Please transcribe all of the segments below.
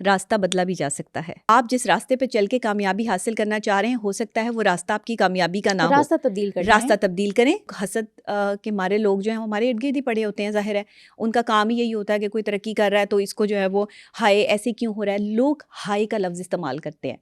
راستہ بدلا بھی جا سکتا ہے. آپ جس راستے پہ چل کے کامیابی حاصل کرنا چاہ رہے ہیں ہو سکتا ہے وہ راستہ آپ کی کامیابی کا نہ ہو. راستہ تبدیل کریں. حسد کے مارے لوگ جو ہیں ہمارے ارد گرد ہی پڑے ہوتے ہیں, ظاہر ہے ان کا کام ہی یہی ہوتا ہے کہ کوئی ترقی کر رہا ہے تو اس کو جو ہے وہ ہائے ایسے کیوں ہو رہا ہے. لوگ ہائے کا لفظ استعمال کرتے ہیں.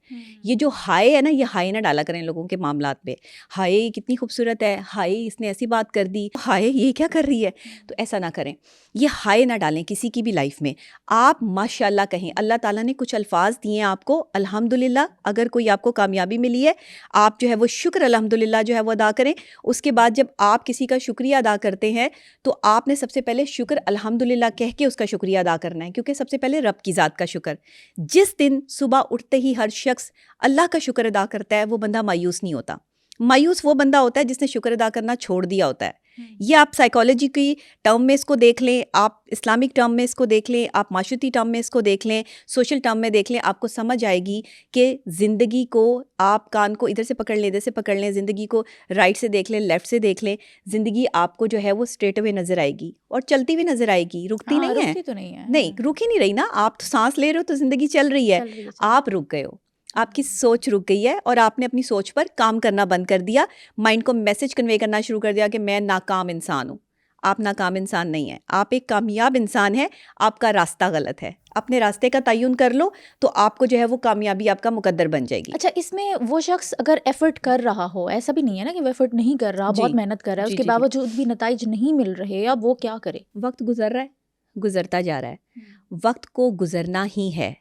یہ جو ہائے ہے نا, یہ ہائے نہ ڈالا کریں لوگوں کے معاملات پہ. ہائے یہ کتنی خوبصورت ہے, ہائے اس نے ایسی بات کر دی, ہائے یہ کیا کر رہی ہے, تو ایسا نہ کریں. یہ ہائے نہ ڈالیں کسی کی بھی لائف میں. آپ ماشاء اللہ کہیں. اللہ تعالیٰ نے کچھ الفاظ دیے ہیں آپ کو, الحمدللہ. اگر کوئی آپ کو کامیابی ملی ہے, آپ جو ہے وہ شکر الحمدللہ جو ہے وہ ادا کریں. اس کے بعد جب آپ کسی کا شکریہ ادا کرتے ہیں تو آپ نے سب سے پہلے شکر الحمدللہ کہہ کے اس کا شکریہ ادا کرنا ہے, کیونکہ سب سے پہلے رب کی ذات کا شکر. جس دن صبح اٹھتے ہی ہر شخص اللہ کا شکر ادا کرتا ہے وہ بندہ مایوس نہیں ہوتا. مایوس وہ بندہ ہوتا ہے جس نے شکر ادا کرنا چھوڑ دیا ہوتا ہے. یہ آپ سائیکالوجی کی ٹرم میں اس کو دیکھ لیں, آپ اسلامک ٹرم میں اس کو دیکھ لیں, آپ معاشرتی ٹرم میں اس کو دیکھ لیں, سوشل ٹرم میں دیکھ لیں, آپ کو سمجھ آئے گی کہ زندگی کو آپ کان کو ادھر سے پکڑ لیں, ادھر سے پکڑ لیں, زندگی کو رائٹ سے دیکھ لیں, لیفٹ سے دیکھ لیں, زندگی آپ کو جو ہے وہ اسٹریٹ اوے نظر آئے گی اور چلتی ہوئی نظر آئے گی. رکتی نہیں ہے, نہیں رک ہی نہیں رہی نا. آپ تو سانس لے رہے ہو تو زندگی چل رہی ہے, آپ رک گئے ہو. آپ کی سوچ رک گئی ہے اور آپ نے اپنی سوچ پر کام کرنا بند کر دیا. مائنڈ کو میسج کنوے کرنا شروع کر دیا کہ میں ناکام انسان ہوں. آپ ناکام انسان نہیں ہیں, آپ ایک کامیاب انسان ہیں. آپ کا راستہ غلط ہے. اپنے راستے کا تعین کر لو تو آپ کو جو ہے وہ کامیابی آپ کا مقدر بن جائے گی. اچھا, اس میں وہ شخص اگر ایفرٹ کر رہا ہو, ایسا بھی نہیں ہے نا کہ وہ ایفرٹ نہیں کر رہا, بہت محنت کر رہا ہے, اس کے باوجود بھی نتائج نہیں مل رہے, اب وہ کیا کرے؟ وقت گزر رہا ہے, گزرتا جا رہا ہے. وقت کو گزرنا ہی ہے.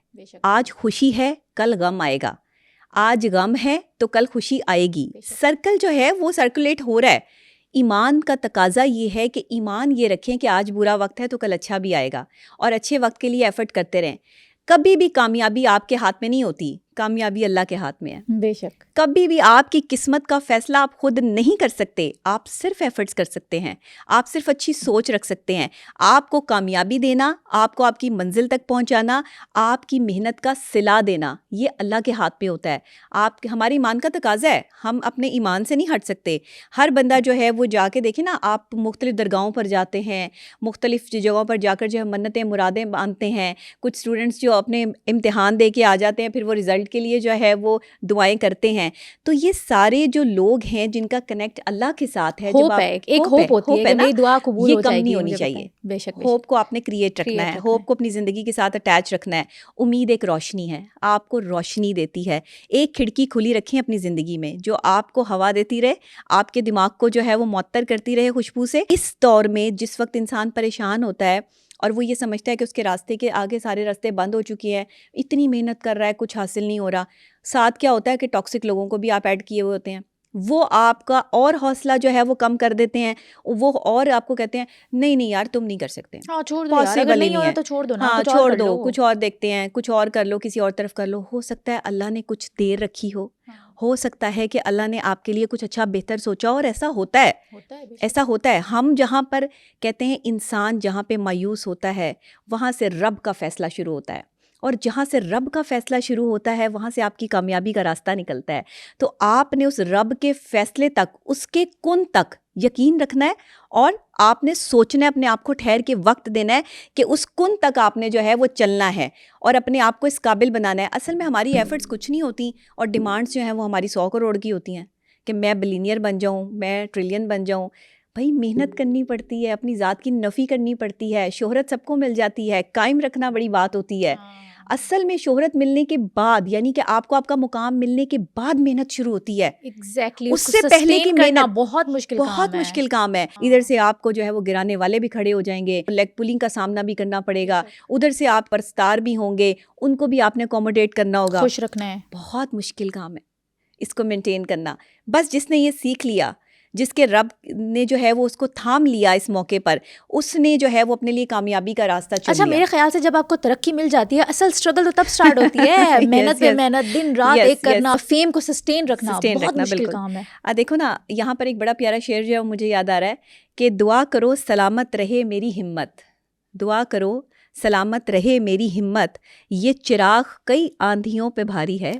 آج خوشی ہے, کل غم آئے گا. آج غم ہے تو کل خوشی آئے گی. سرکل جو ہے وہ سرکولیٹ ہو رہا ہے. ایمان کا تقاضا یہ ہے کہ ایمان یہ رکھیں کہ آج برا وقت ہے تو کل اچھا بھی آئے گا, اور اچھے وقت کے لیے ایفرٹ کرتے رہیں. کبھی بھی کامیابی آپ کے ہاتھ میں نہیں ہوتی, کامیابی اللہ کے ہاتھ میں ہے. بے شک. کبھی بھی آپ کی قسمت کا فیصلہ آپ خود نہیں کر سکتے. آپ صرف ایفرٹس کر سکتے ہیں, آپ صرف اچھی سوچ رکھ سکتے ہیں. آپ کو کامیابی دینا, آپ کو آپ کی منزل تک پہنچانا, آپ کی محنت کا صلہ دینا, یہ اللہ کے ہاتھ پہ ہوتا ہے. ہماری ایمان کا تقاضا ہے, ہم اپنے ایمان سے نہیں ہٹ سکتے. ہر بندہ جو ہے وہ جا کے دیکھیں نا, آپ مختلف درگاہوں پر جاتے ہیں, مختلف جگہوں پر جا کر جو ہے منتیں مرادیں باندھتے ہیں. کچھ اسٹوڈنٹس جو اپنے امتحان دے کے آ جاتے ہیں, پھر وہ رزلٹ کے لیے جو ہے وہ دعائیں کرتے ہیں. تو یہ سارے جو لوگ ہیں جن کا کنیکٹ اللہ کے ساتھ ہے, ایک ہوپ ہوتی ہے کہ میری دعا قبول ہو جائے گی, یہ کم نہیں ہونی چاہیے. بے شک. ہوپ کو آپ نے کریٹ رکھنا ہے, ہوپ کو اپنی زندگی کے ساتھ اٹیچ رکھنا ہے. امید ایک روشنی ہے, آپ کو روشنی دیتی ہے. ایک کھڑکی کھلی رکھیں اپنی زندگی میں جو آپ کو ہوا دیتی رہے, آپ کے دماغ کو جو ہے وہ معطر کرتی رہے خوشبو سے. اس دور میں جس وقت انسان پریشان ہوتا ہے اور وہ یہ سمجھتا ہے کہ اس کے راستے کے آگے سارے راستے بند ہو چکے ہیں, اتنی محنت کر رہا ہے کچھ حاصل نہیں ہو رہا, ساتھ کیا ہوتا ہے کہ ٹاکسک لوگوں کو بھی آپ ایڈ کیے ہوئے ہوتے ہیں. وہ آپ کا اور حوصلہ جو ہے وہ کم کر دیتے ہیں. وہ اور آپ کو کہتے ہیں نہیں یار تم نہیں کر سکتے, پاسبل نہیں ہے تو چھوڑ دو نا, چھوڑ دو, کچھ اور دیکھتے ہیں, کچھ اور کر لو, کسی اور طرف کر لو. ہو سکتا ہے اللہ نے کچھ دیر رکھی ہو سکتا ہے کہ اللہ نے آپ کے لیے کچھ اچھا بہتر سوچا, اور ایسا ہوتا ہے, ایسا ہوتا ہے. ہم جہاں پر کہتے ہیں انسان جہاں پہ مایوس ہوتا ہے وہاں سے رب کا فیصلہ شروع ہوتا ہے, اور جہاں سے رب کا فیصلہ شروع ہوتا ہے وہاں سے آپ کی کامیابی کا راستہ نکلتا ہے. تو آپ نے اس رب کے فیصلے تک, اس کے کن تک یقین رکھنا ہے, اور آپ نے سوچنا ہے, اپنے آپ کو ٹھہر کے وقت دینا ہے کہ اس کن تک آپ نے جو ہے وہ چلنا ہے اور اپنے آپ کو اس قابل بنانا ہے. اصل میں ہماری ایفرٹس کچھ نہیں ہوتی, اور ڈیمانڈس جو ہیں وہ ہماری 100 کروڑ کی ہوتی ہیں کہ میں بلینئر بن جاؤں, میں ٹریلین بن جاؤں. بھائی محنت کرنی پڑتی ہے, اپنی ذات کی نفی کرنی پڑتی ہے. شہرت سب کو مل جاتی ہے, قائم رکھنا بڑی بات ہوتی ہے. اصل میں شہرت ملنے کے بعد, یعنی کہ آپ کو آپ کا مقام ملنے کے بعد محنت شروع ہوتی ہے. ایگزیکٹلی, اس سے پہلے کی محنت بہت مشکل کام ہے. ادھر سے آپ کو جو ہے وہ گرانے والے بھی کھڑے ہو جائیں گے, لیگ پولنگ کا سامنا بھی کرنا پڑے گا. ادھر سے آپ پرستار بھی ہوں گے, ان کو بھی آپ نے اکوموڈیٹ کرنا ہوگا, خوش رکھنا ہے. بہت مشکل کام ہے اس کو مینٹین کرنا. بس جس نے یہ سیکھ لیا, جس کے رب نے جو ہے وہ اس کو تھام لیا اس موقع پر, اس نے جو ہے وہ اپنے لیے کامیابی کا راستہ چن لیا. اچھا, میرے خیال سے جب آپ کو ترقی مل جاتی ہے, اصل اسٹرگل تو تب سٹارٹ ہوتی ہے. محنت پہ محنت, دن رات ایک کرنا, فیم کو سسٹین رکھنا بہت مشکل کام ہے. دیکھو نا, یہاں پر ایک بڑا پیارا شعر جو ہے مجھے یاد آ رہا ہے کہ دعا کرو سلامت رہے میری ہمت, دعا کرو سلامت رہے میری ہمت, یہ چراغ کئی آندھیوں پہ بھاری ہے.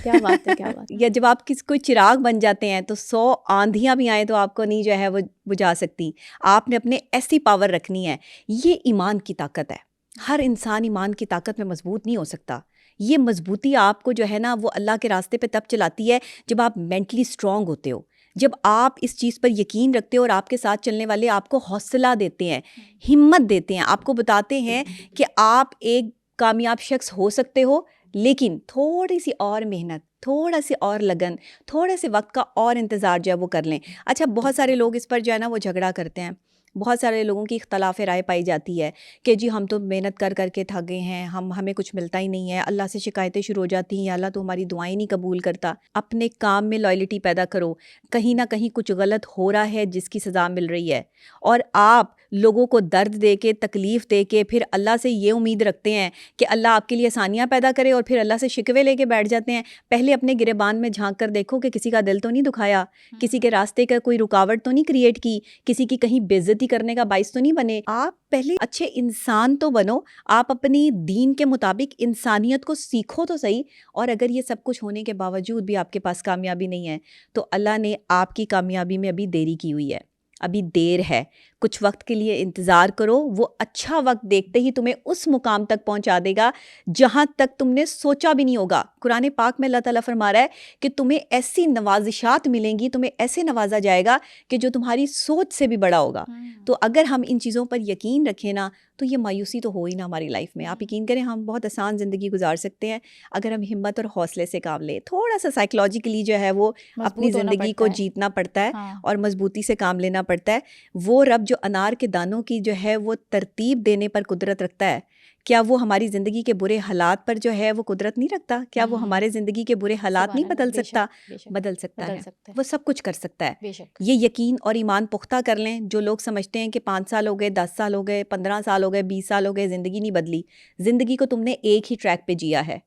کیا بات ہے, کیا بات ہے. یا جب آپ کوئی چراغ بن جاتے ہیں تو 100 آندھیاں بھی آئیں تو آپ کو نہیں جو ہے وہ بجھا سکتی. آپ نے اپنے ایسی پاور رکھنی ہے. یہ ایمان کی طاقت ہے. ہر انسان ایمان کی طاقت میں مضبوط نہیں ہو سکتا. یہ مضبوطی آپ کو جو ہے نا وہ اللہ کے راستے پہ تب چلاتی ہے جب آپ مینٹلی اسٹرانگ ہوتے ہو, جب آپ اس چیز پر یقین رکھتے ہو اور آپ کے ساتھ چلنے والے آپ کو حوصلہ دیتے ہیں, ہمت دیتے ہیں, آپ کو بتاتے ہیں کہ آپ ایک کامیاب شخص ہو سکتے ہو, لیکن تھوڑی سی اور محنت, تھوڑا سی اور لگن, تھوڑے سے وقت کا اور انتظار جو ہے وہ کر لیں. اچھا, بہت سارے لوگ اس پر جو ہے نا وہ جھگڑا کرتے ہیں, بہت سارے لوگوں کی اختلاف رائے پائی جاتی ہے کہ جی ہم تو محنت کر کر کے تھک گئے ہیں, ہمیں کچھ ملتا ہی نہیں ہے, اللہ سے شکایتیں شروع ہو جاتی ہیں, اللہ تو ہماری دعائیں نہیں قبول کرتا. اپنے کام میں لائلٹی پیدا کرو, کہیں نہ کہیں کچھ غلط ہو رہا ہے جس کی سزا مل رہی ہے, اور آپ لوگوں کو درد دے کے, تکلیف دے کے پھر اللہ سے یہ امید رکھتے ہیں کہ اللہ آپ کے لیے آسانیاں پیدا کرے, اور پھر اللہ سے شکوے لے کے بیٹھ جاتے ہیں. پہلے اپنے گریبان میں جھانک کر دیکھو کہ کسی کا دل تو نہیں دکھایا, کسی کے راستے کا کوئی رکاوٹ تو نہیں کریٹ کی, کسی کی کہیں بے عزتی کرنے کا باعث تو نہیں بنے. آپ پہلے اچھے انسان تو بنو, آپ اپنی دین کے مطابق انسانیت کو سیکھو تو صحیح. اور اگر یہ سب کچھ ہونے کے باوجود بھی آپ کے پاس کامیابی نہیں ہے تو اللہ نے آپ کی کامیابی میں ابھی دیری کی ہوئی ہے, ابھی دیر ہے. کچھ وقت کے لیے انتظار کرو, وہ اچھا وقت دیکھتے ہی تمہیں اس مقام تک پہنچا دے گا جہاں تک تم نے سوچا بھی نہیں ہوگا. قرآن پاک میں اللہ تعالیٰ فرما رہا ہے کہ تمہیں ایسی نوازشات ملیں گی, تمہیں ایسے نوازا جائے گا کہ جو تمہاری سوچ سے بھی بڑا ہوگا. تو اگر ہم ان چیزوں پر یقین رکھیں نا تو یہ مایوسی تو ہو ہی نا ہماری لائف میں. آپ یقین کریں ہم بہت آسان زندگی گزار سکتے ہیں اگر ہم ہمت اور حوصلے سے کام لیں. تھوڑا سا سائیکلوجیکلی جو ہے وہ اپنی زندگی کو جیتنا پڑتا ہے اور مضبوطی سے کام لینا پڑتا ہے. وہ رب جو انار کے دانوں کی جو ہے وہ ترتیب دینے پر قدرت رکھتا ہے, کیا وہ ہماری زندگی کے برے حالات پر جو ہے وہ قدرت نہیں رکھتا؟ کیا وہ ہمارے زندگی کے برے حالات نہیں بدل سکتا؟ بدل سکتا ہے, وہ سب کچھ کر سکتا ہے. یہ یقین اور ایمان پختہ کر لیں. جو لوگ سمجھتے ہیں کہ 5 سال ہو گئے, 10 سال ہو گئے, 15 سال ہو گئے, 20 سال ہو گئے, زندگی نہیں بدلی. زندگی کو تم نے ایک ہی ٹریک پہ جیا ہے,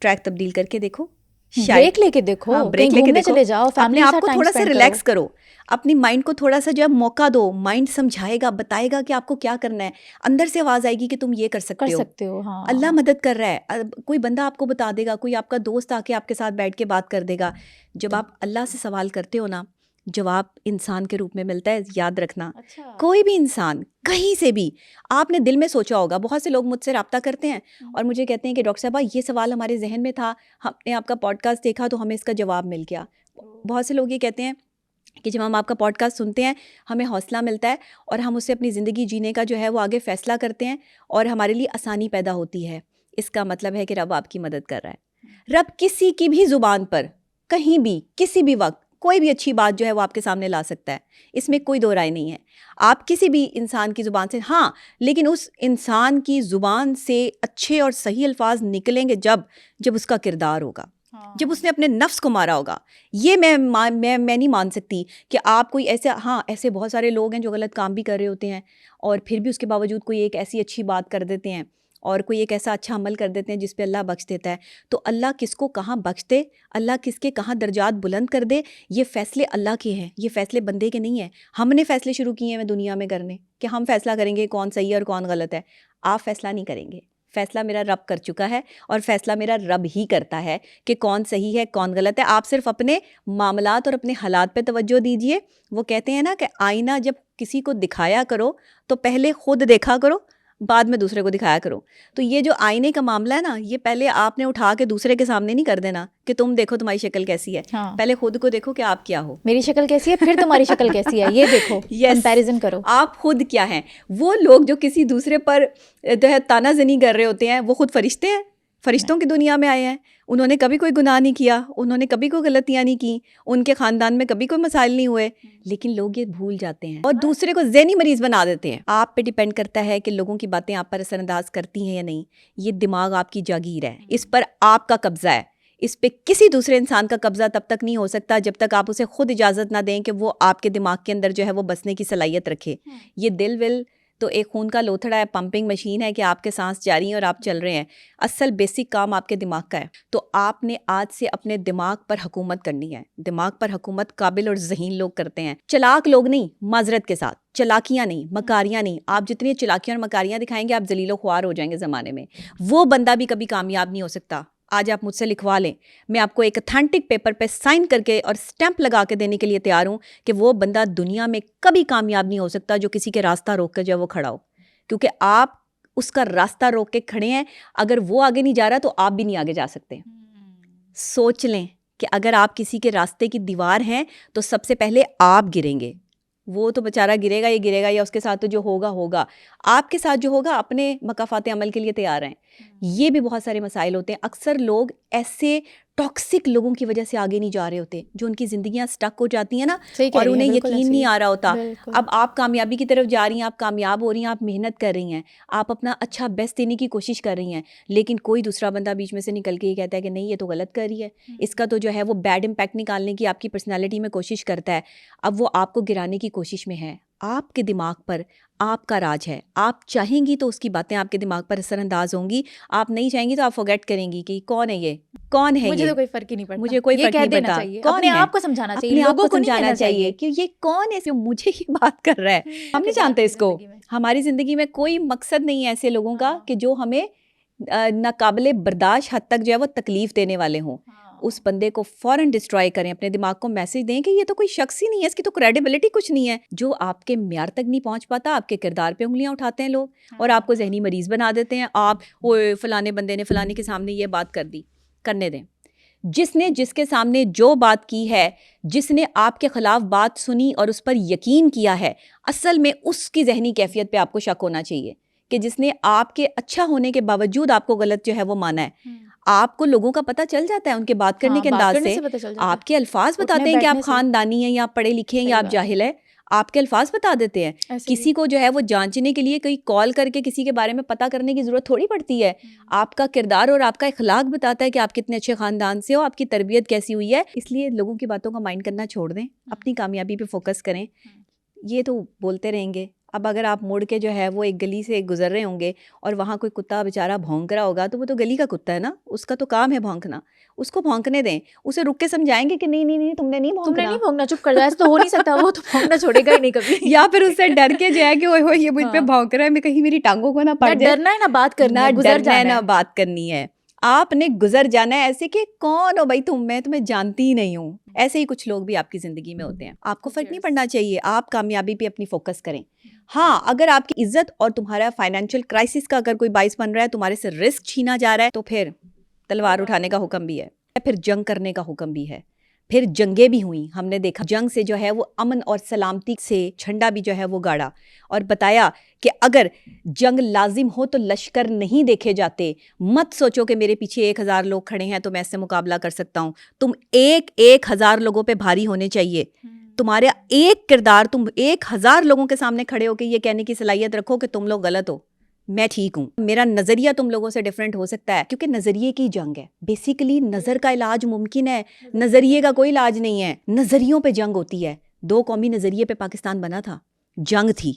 ٹریک تبدیل کر کے دیکھو, بریک لے کے دیکھو, بریک لے کے دیکھو, چلے جاؤ, اپنے آپ کو تھوڑا سا ریلیکس کرو, اپنی مائنڈ کو تھوڑا سا جو ہے موقع دو. مائنڈ سمجھائے گا, بتائے گا کہ آپ کو کیا کرنا ہے. اندر سے آواز آئے گی کہ تم یہ کر سکتے ہو. اللہ مدد کر رہا ہے, کوئی بندہ آپ کو بتا دے گا, کوئی آپ کا دوست آ کے آپ کے ساتھ بیٹھ کے بات کر دے گا. جب آپ اللہ سے سوال کرتے ہو نا, جواب انسان کے روپ میں ملتا ہے. یاد رکھنا, کوئی بھی انسان کہیں سے بھی, آپ نے دل میں سوچا ہوگا. بہت سے لوگ مجھ سے رابطہ کرتے ہیں اور مجھے کہتے ہیں کہ ڈاکٹر صاحبہ یہ سوال ہمارے ذہن میں تھا, ہم نے آپ کا پوڈ کاسٹ دیکھا تو ہمیں اس کا جواب مل گیا. بہت سے لوگ یہ کہتے ہیں کہ جب ہم آپ کا پوڈ کاسٹ سنتے ہیں ہمیں حوصلہ ملتا ہے اور ہم اس سے اپنی زندگی جینے کا جو ہے وہ آگے فیصلہ کرتے ہیں اور ہمارے لیے آسانی پیدا ہوتی ہے. اس کا مطلب ہے کہ رب آپ کی مدد کر رہا ہے. رب کسی کی بھی زبان پر کہیں بھی کسی بھی وقت کوئی بھی اچھی بات جو ہے وہ آپ کے سامنے لا سکتا ہے. اس میں کوئی دو رائے نہیں ہے. آپ کسی بھی انسان کی زبان سے, ہاں لیکن اس انسان کی زبان سے اچھے اور صحیح الفاظ نکلیں گے جب اس کا کردار ہوگا, جب اس نے اپنے نفس کو مارا ہوگا. یہ میں نہیں مان سکتی کہ آپ کوئی ایسے بہت سارے لوگ ہیں جو غلط کام بھی کر رہے ہوتے ہیں اور پھر بھی اس کے باوجود کوئی ایک ایسی اچھی بات کر دیتے ہیں اور کوئی ایک ایسا اچھا عمل کر دیتے ہیں جس پہ اللہ بخش دیتا ہے. تو اللہ کس کو کہاں بخش دے, اللہ کس کے کہاں درجات بلند کر دے, یہ فیصلے اللہ کے ہیں, یہ فیصلے بندے کے نہیں ہیں. ہم نے فیصلے شروع کیے ہیں دنیا میں کرنے کہ ہم فیصلہ کریں گے کون صحیح ہے اور کون غلط ہے. آپ فیصلہ نہیں کریں گے, فیصلہ میرا رب کر چکا ہے اور فیصلہ میرا رب ہی کرتا ہے کہ کون صحیح ہے کون غلط ہے. آپ صرف اپنے معاملات اور اپنے حالات پہ توجہ دیجئے. وہ کہتے ہیں نا کہ آئینہ جب کسی کو دکھایا کرو تو پہلے خود دیکھا کرو, بعد میں دوسرے کو دکھایا کرو. تو یہ جو آئینے کا معاملہ ہے نا, یہ پہلے آپ نے اٹھا کے دوسرے کے سامنے نہیں کر دینا کہ تم دیکھو تمہاری شکل کیسی ہے. پہلے خود کو دیکھو کہ آپ کیا ہو, میری شکل کیسی ہے, پھر تمہاری شکل کیسی ہے, یہ دیکھو, کمپیریزن کرو آپ خود کیا ہیں. وہ لوگ جو کسی دوسرے پر جو ہے تانا زنی کر رہے ہوتے ہیں وہ خود فرشتے ہیں, فرشتوں کی دنیا میں آئے ہیں. انہوں نے کبھی کوئی گناہ نہیں کیا, انہوں نے کبھی کوئی غلطیاں نہیں کی, ان کے خاندان میں کبھی کوئی مسائل نہیں ہوئے, لیکن لوگ یہ بھول جاتے ہیں اور دوسرے کو ذہنی مریض بنا دیتے ہیں. آپ پہ ڈیپینڈ کرتا ہے کہ لوگوں کی باتیں آپ پر اثر انداز کرتی ہیں یا نہیں. یہ دماغ آپ کی جاگیر ہے, اس پر آپ کا قبضہ ہے. اس پہ کسی دوسرے انسان کا قبضہ تب تک نہیں ہو سکتا جب تک آپ اسے خود اجازت نہ دیں کہ وہ آپ کے دماغ کے اندر جو ہے وہ بسنے کی صلاحیت رکھے. یہ دل تو ایک خون کا لوتھڑا ہے, پمپنگ مشین ہے کہ آپ کے سانس جاری ہیں اور آپ چل رہے ہیں. اصل بیسک کام آپ کے دماغ کا ہے. تو آپ نے آج سے اپنے دماغ پر حکومت کرنی ہے. دماغ پر حکومت قابل اور ذہین لوگ کرتے ہیں, چلاک لوگ نہیں. معذرت کے ساتھ, چلاکیاں نہیں, مکاریاں نہیں. آپ جتنی چلاکیاں اور مکاریاں دکھائیں گے آپ ذلیل و خوار ہو جائیں گے زمانے میں. وہ بندہ بھی کبھی کامیاب نہیں ہو سکتا. آج آپ مجھ سے لکھوا لیں, میں آپ کو ایک اتھینٹک پیپر پہ سائن کر کے اور سٹیمپ لگا کے دینے کے لیے تیار ہوں کہ وہ بندہ دنیا میں کبھی کامیاب نہیں ہو سکتا جو کسی کے راستہ روک کر جو وہ کھڑا ہو, کیونکہ آپ اس کا راستہ روک کے کھڑے ہیں. اگر وہ آگے نہیں جا رہا تو آپ بھی نہیں آگے جا سکتے. سوچ لیں کہ اگر آپ کسی کے راستے کی دیوار ہیں تو سب سے پہلے آپ گریں گے. وہ تو بیچارہ گرے گا یا اس کے ساتھ تو جو ہوگا. آپ کے ساتھ جو ہوگا اپنے مقافات عمل کے لیے تیار ہیں. یہ بھی بہت سارے مسائل ہوتے ہیں. اکثر لوگ ایسے ٹاکسک لوگوں کی وجہ سے آگے نہیں جا رہے ہوتے, جو ان کی زندگیاں سٹک ہو جاتی ہیں نا, اور انہیں یقین نہیں آ رہا ہوتا. اب آپ کامیابی کی طرف جا رہی ہیں, آپ کامیاب ہو رہی ہیں, آپ محنت کر رہی ہیں, آپ اپنا اچھا بیسٹ دینے کی کوشش کر رہی ہیں, لیکن کوئی دوسرا بندہ بیچ میں سے نکل کے یہ کہتا ہے کہ نہیں یہ تو غلط کر رہی ہے, اس کا تو جو ہے وہ بیڈ امپیکٹ نکالنے کی آپ کی پرسنالٹی میں کوشش کرتا ہے. اب وہ آپ کو گرانے کی کوشش میں ہے. آپ کے دماغ پر آپ کا راج ہے. آپ چاہیں گی تو اس کی باتیں آپ کے دماغ پر اثر انداز ہوں گی, آپ نہیں چاہیں گی تو آپ فورگیٹ کریں گی کہ کون ہے یہ, کون ہے. مجھے تو کوئی فرق ہی نہیں پڑتا, مجھے کوئی فرق نہیں پڑتا کون ہے. آپ کو سمجھانا چاہیے, اپنے آپ لوگوں کو سمجھانا چاہیے کہ یہ کون ہے جو مجھے یہ بات کر رہا ہے. ہم نہیں جانتے اس کو. ہماری زندگی میں کوئی مقصد نہیں ہے ایسے لوگوں کا کہ جو ہمیں ناقابل برداشت حد تک جو ہے وہ تکلیف دینے والے ہوں. اس بندے کو فوراً ڈسٹرائے کریں, اپنے دماغ کو میسج دیں کہ یہ تو کوئی شخص ہی نہیں ہے, اس کی تو کریڈیبلٹی کچھ نہیں ہے. جو آپ کے معیار تک نہیں پہنچ پاتا, آپ کے کردار پہ انگلیاں اٹھاتے ہیں لوگ اور آپ کو ذہنی مریض بنا دیتے ہیں. آپ فلانے بندے نے فلانے کے سامنے یہ بات کر دی, کرنے دیں. جس نے جس کے سامنے جو بات کی ہے, جس نے آپ کے خلاف بات سنی اور اس پر یقین کیا ہے, اصل میں اس کی ذہنی کیفیت پہ آپ کو شک ہونا چاہیے کہ جس نے آپ کے اچھا ہونے کے باوجود آپ کو غلط جو ہے وہ مانا ہے. آپ کو لوگوں کا پتہ چل جاتا ہے ان کے بات کرنے کے انداز سے. آپ کے الفاظ بتاتے ہیں کہ آپ خاندانی ہیں یا آپ پڑھے لکھے ہیں یا آپ جاہل ہیں. آپ کے الفاظ بتا دیتے ہیں. کسی کو جو ہے وہ جانچنے کے لیے کوئی کال کر کے کسی کے بارے میں پتہ کرنے کی ضرورت تھوڑی پڑتی ہے. آپ کا کردار اور آپ کا اخلاق بتاتا ہے کہ آپ کتنے اچھے خاندان سے ہو, آپ کی تربیت کیسی ہوئی ہے. اس لیے لوگوں کی باتوں کا مائنڈ کرنا چھوڑ دیں, اپنی کامیابی پہ فوکس کریں. یہ تو بولتے رہیں گے. اب اگر آپ مڑ کے جو ہے وہ ایک گلی سے گزر رہے ہوں گے اور وہاں کوئی کتا بیچارہ بھونک رہا ہوگا, تو وہ تو گلی کا کتا ہے نا, اس کا تو کام ہے بھونکنا. اس کو بھونکنے دیں, اسے رک کے سمجھائیں گے کہ نہیں نہیں نہیں تم نے نہیں بھونکنا, چپ کر جائے, ایسا تو ہو نہیں سکتا, وہ تو بھونکنا چھوڑے گا ہی نہیں کبھی. یا پھر اس سے ڈر کے جو ہے کہ اوہ یہ مجھ پہ بھونک رہا ہے, میں کہیں میری ٹانگوں کو نہ پڑ جائے. ڈرنا ہے نہ بات کرنا ہے, ڈرنا ہے نہ بات کرنی ہے. آپ نے گزر جانا ہے ایسے کہ کون ہو بھائی تم, میں تمہیں جانتی ہی نہیں ہوں. ایسے ہی کچھ لوگ بھی آپ کی زندگی میں ہوتے ہیں. آپ کو فرق نہیں پڑنا چاہیے, آپ کامیابی پہ اپنی فوکس کریں. ہاں, اگر آپ کی عزت اور تمہارا فائنینشیل کرائسس کا اگر کوئی باعث بن رہا ہے, تمہارے سے رسک چھینا جا رہا ہے, تو پھر تلوار اٹھانے کا حکم بھی ہے, پھر جنگ کرنے کا حکم بھی ہے. پھر جنگیں بھی ہوئیں, ہم نے دیکھا جنگ سے جو ہے وہ امن اور سلامتی سے جھنڈا بھی جو ہے وہ گاڑا, اور بتایا کہ اگر جنگ لازم ہو تو لشکر نہیں دیکھے جاتے. مت سوچو کہ میرے پیچھے 1000 لوگ کھڑے ہیں تو میں اس سے مقابلہ کر سکتا ہوں. تم 1000 لوگوں پہ بھاری ہونے چاہیے. تمہارے ایک کردار, تم 1000 لوگوں کے سامنے کھڑے ہو کے یہ کہنے کی صلاحیت رکھو کہ تم لوگ غلط ہو, میں ٹھیک ہوں. میرا نظریہ تم لوگوں سے ڈیفرنٹ ہو سکتا ہے, کیونکہ نظریے کی جنگ ہے. بیسیکلی نظر کا علاج ممکن ہے, نظریے کا کوئی علاج نہیں ہے. نظریوں پہ جنگ ہوتی ہے. 2 قومی نظریے پہ پاکستان بنا تھا, جنگ تھی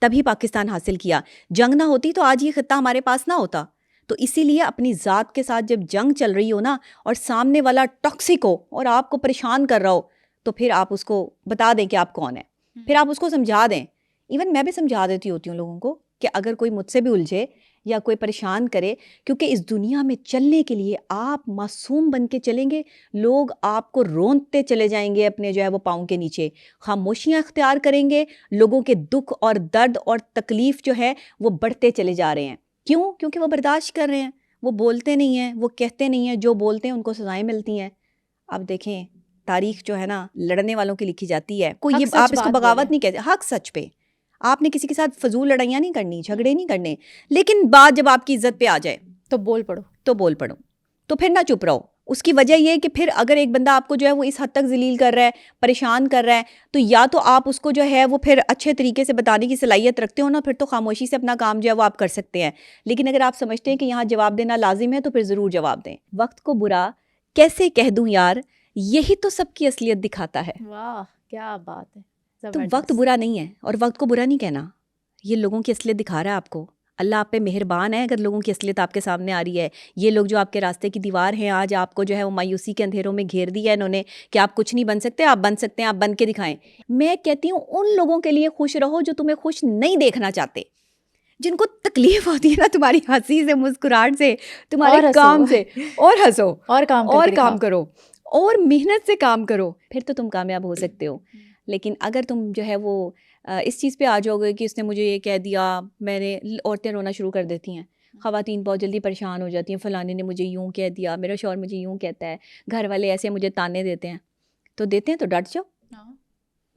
تبھی پاکستان حاصل کیا. جنگ نہ ہوتی تو آج یہ خطہ ہمارے پاس نہ ہوتا. تو اسی لیے اپنی ذات کے ساتھ جب جنگ چل رہی ہو نا, اور سامنے والا ٹاکسک ہو اور آپ کو پریشان کر رہا ہو, تو پھر آپ اس کو بتا دیں کہ آپ کون ہیں. پھر آپ اس کو سمجھا دیں. ایون میں بھی سمجھا دیتی ہوتی ہوں لوگوں کو کہ اگر کوئی مجھ سے بھی الجھے یا کوئی پریشان کرے, کیونکہ اس دنیا میں چلنے کے لیے آپ معصوم بن کے چلیں گے, لوگ آپ کو رونتے چلے جائیں گے اپنے جو ہے وہ پاؤں کے نیچے. خاموشیاں اختیار کریں گے, لوگوں کے دکھ اور درد اور تکلیف جو ہے وہ بڑھتے چلے جا رہے ہیں. کیوں؟ کیونکہ وہ برداشت کر رہے ہیں, وہ بولتے نہیں ہیں, وہ کہتے نہیں ہیں, جو بولتے ہیں ان کو سزائیں ملتی ہیں. اب دیکھیں تاریخ جو ہے نا لڑنے والوں کی لکھی جاتی ہے. کوئی یہ آپ اس کو بغاوت نہیں کہتے, حق سچ پہ. آپ نے کسی کے ساتھ فضول لڑائیاں نہیں کرنی, جھگڑے نہیں کرنے, لیکن بات جب آپ کی عزت پہ آ جائے تو بول پڑو. تو پھر نہ چپ رہو. اس کی وجہ یہ ہے کہ پھر اگر ایک بندہ آپ کو جو ہے وہ اس حد تک ذلیل کر رہا ہے, پریشان کر رہا ہے, تو یا تو آپ اس کو جو ہے وہ پھر اچھے طریقے سے بتانے کی صلاحیت رکھتے ہو نا, پھر تو خاموشی سے اپنا کام جو ہے وہ آپ کر سکتے ہیں. لیکن اگر آپ سمجھتے ہیں کہ یہاں جواب دینا لازم ہے, تو پھر ضرور جواب دیں. وقت کو برا کیسے کہہ دوں یار, یہی تو سب کی اصلیت دکھاتا ہے. واہ کیا بات ہے. تو وقت برا نہیں ہے, اور وقت کو برا نہیں کہنا, یہ لوگوں کی اصلیت دکھا رہا ہے آپ کو. اللہ آپ پہ مہربان ہے اگر لوگوں کی اصلیت آپ کے سامنے آ رہی ہے. یہ لوگ جو آپ کے راستے کی دیوار ہیں, آج آپ کو جو ہے وہ مایوسی کے اندھیروں میں گھیر دیا ہے انہوں نے کہ آپ کچھ نہیں بن سکتے, آپ بن سکتے ہیں, آپ بن کے دکھائیں. میں کہتی ہوں ان لوگوں کے لیے خوش رہو جو تمہیں خوش نہیں دیکھنا چاہتے, جن کو تکلیف ہوتی ہے نا تمہاری ہنسی سے, مسکراہٹ سے, تمہارے کام سے. اور ہنسو اور کام کرو اور محنت سے کام کرو, پھر تو تم کامیاب ہو سکتے ہو. لیکن اگر تم جو ہے وہ اس چیز پہ آ جاؤ گے کہ اس نے مجھے یہ کہہ دیا. میں نے عورتیں رونا شروع کر دیتی ہیں, خواتین بہت جلدی پریشان ہو جاتی ہیں, فلانے نے مجھے یوں کہہ دیا, میرا شوہر مجھے یوں کہتا ہے, گھر والے ایسے مجھے تانے دیتے ہیں. تو دیتے ہیں تو ڈٹ جاؤ,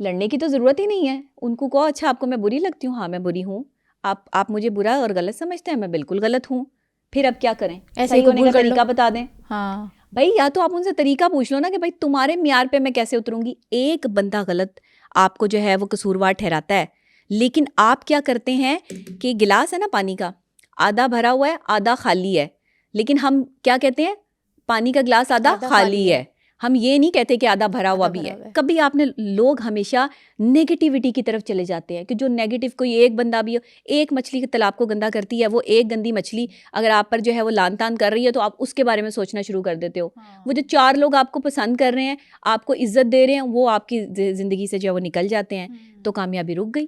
لڑنے کی تو ضرورت ہی نہیں ہے. ان کو کہو اچھا آپ کو میں بری لگتی ہوں, ہاں میں بری ہوں, آپ مجھے برا اور غلط سمجھتے ہیں, میں بالکل غلط ہوں, پھر اب کیا کریں, صحیح ہونے کا طریقہ بتا دیں. ہاں بھائی یا تو آپ ان سے طریقہ پوچھ لو نا کہ بھائی تمہارے معیار پہ میں کیسے اتروں گی. ایک بندہ غلط آپ کو جو ہے وہ قصوروار ٹھہراتا ہے, لیکن آپ کیا کرتے ہیں کہ گلاس ہے نا پانی کا, آدھا بھرا ہوا ہے آدھا خالی ہے, لیکن ہم کیا کہتے ہیں پانی کا گلاس آدھا خالی ہے, ہم یہ نہیں کہتے کہ آدھا بھرا ہوا بھی ہے. کبھی آپ نے لوگ ہمیشہ نیگیٹیوٹی کی طرف چلے جاتے ہیں کہ جو نیگیٹو کوئی ایک بندہ بھی ہو, ایک مچھلی کے تالاب کو گندا کرتی ہے, وہ ایک گندی مچھلی اگر آپ پر جو ہے وہ لان تان کر رہی ہے تو آپ اس کے بارے میں سوچنا شروع کر دیتے ہو. وہ جو 4 لوگ آپ کو پسند کر رہے ہیں, آپ کو عزت دے رہے ہیں, وہ آپ کی زندگی سے جو ہے وہ نکل جاتے ہیں, تو کامیابی رک گئی.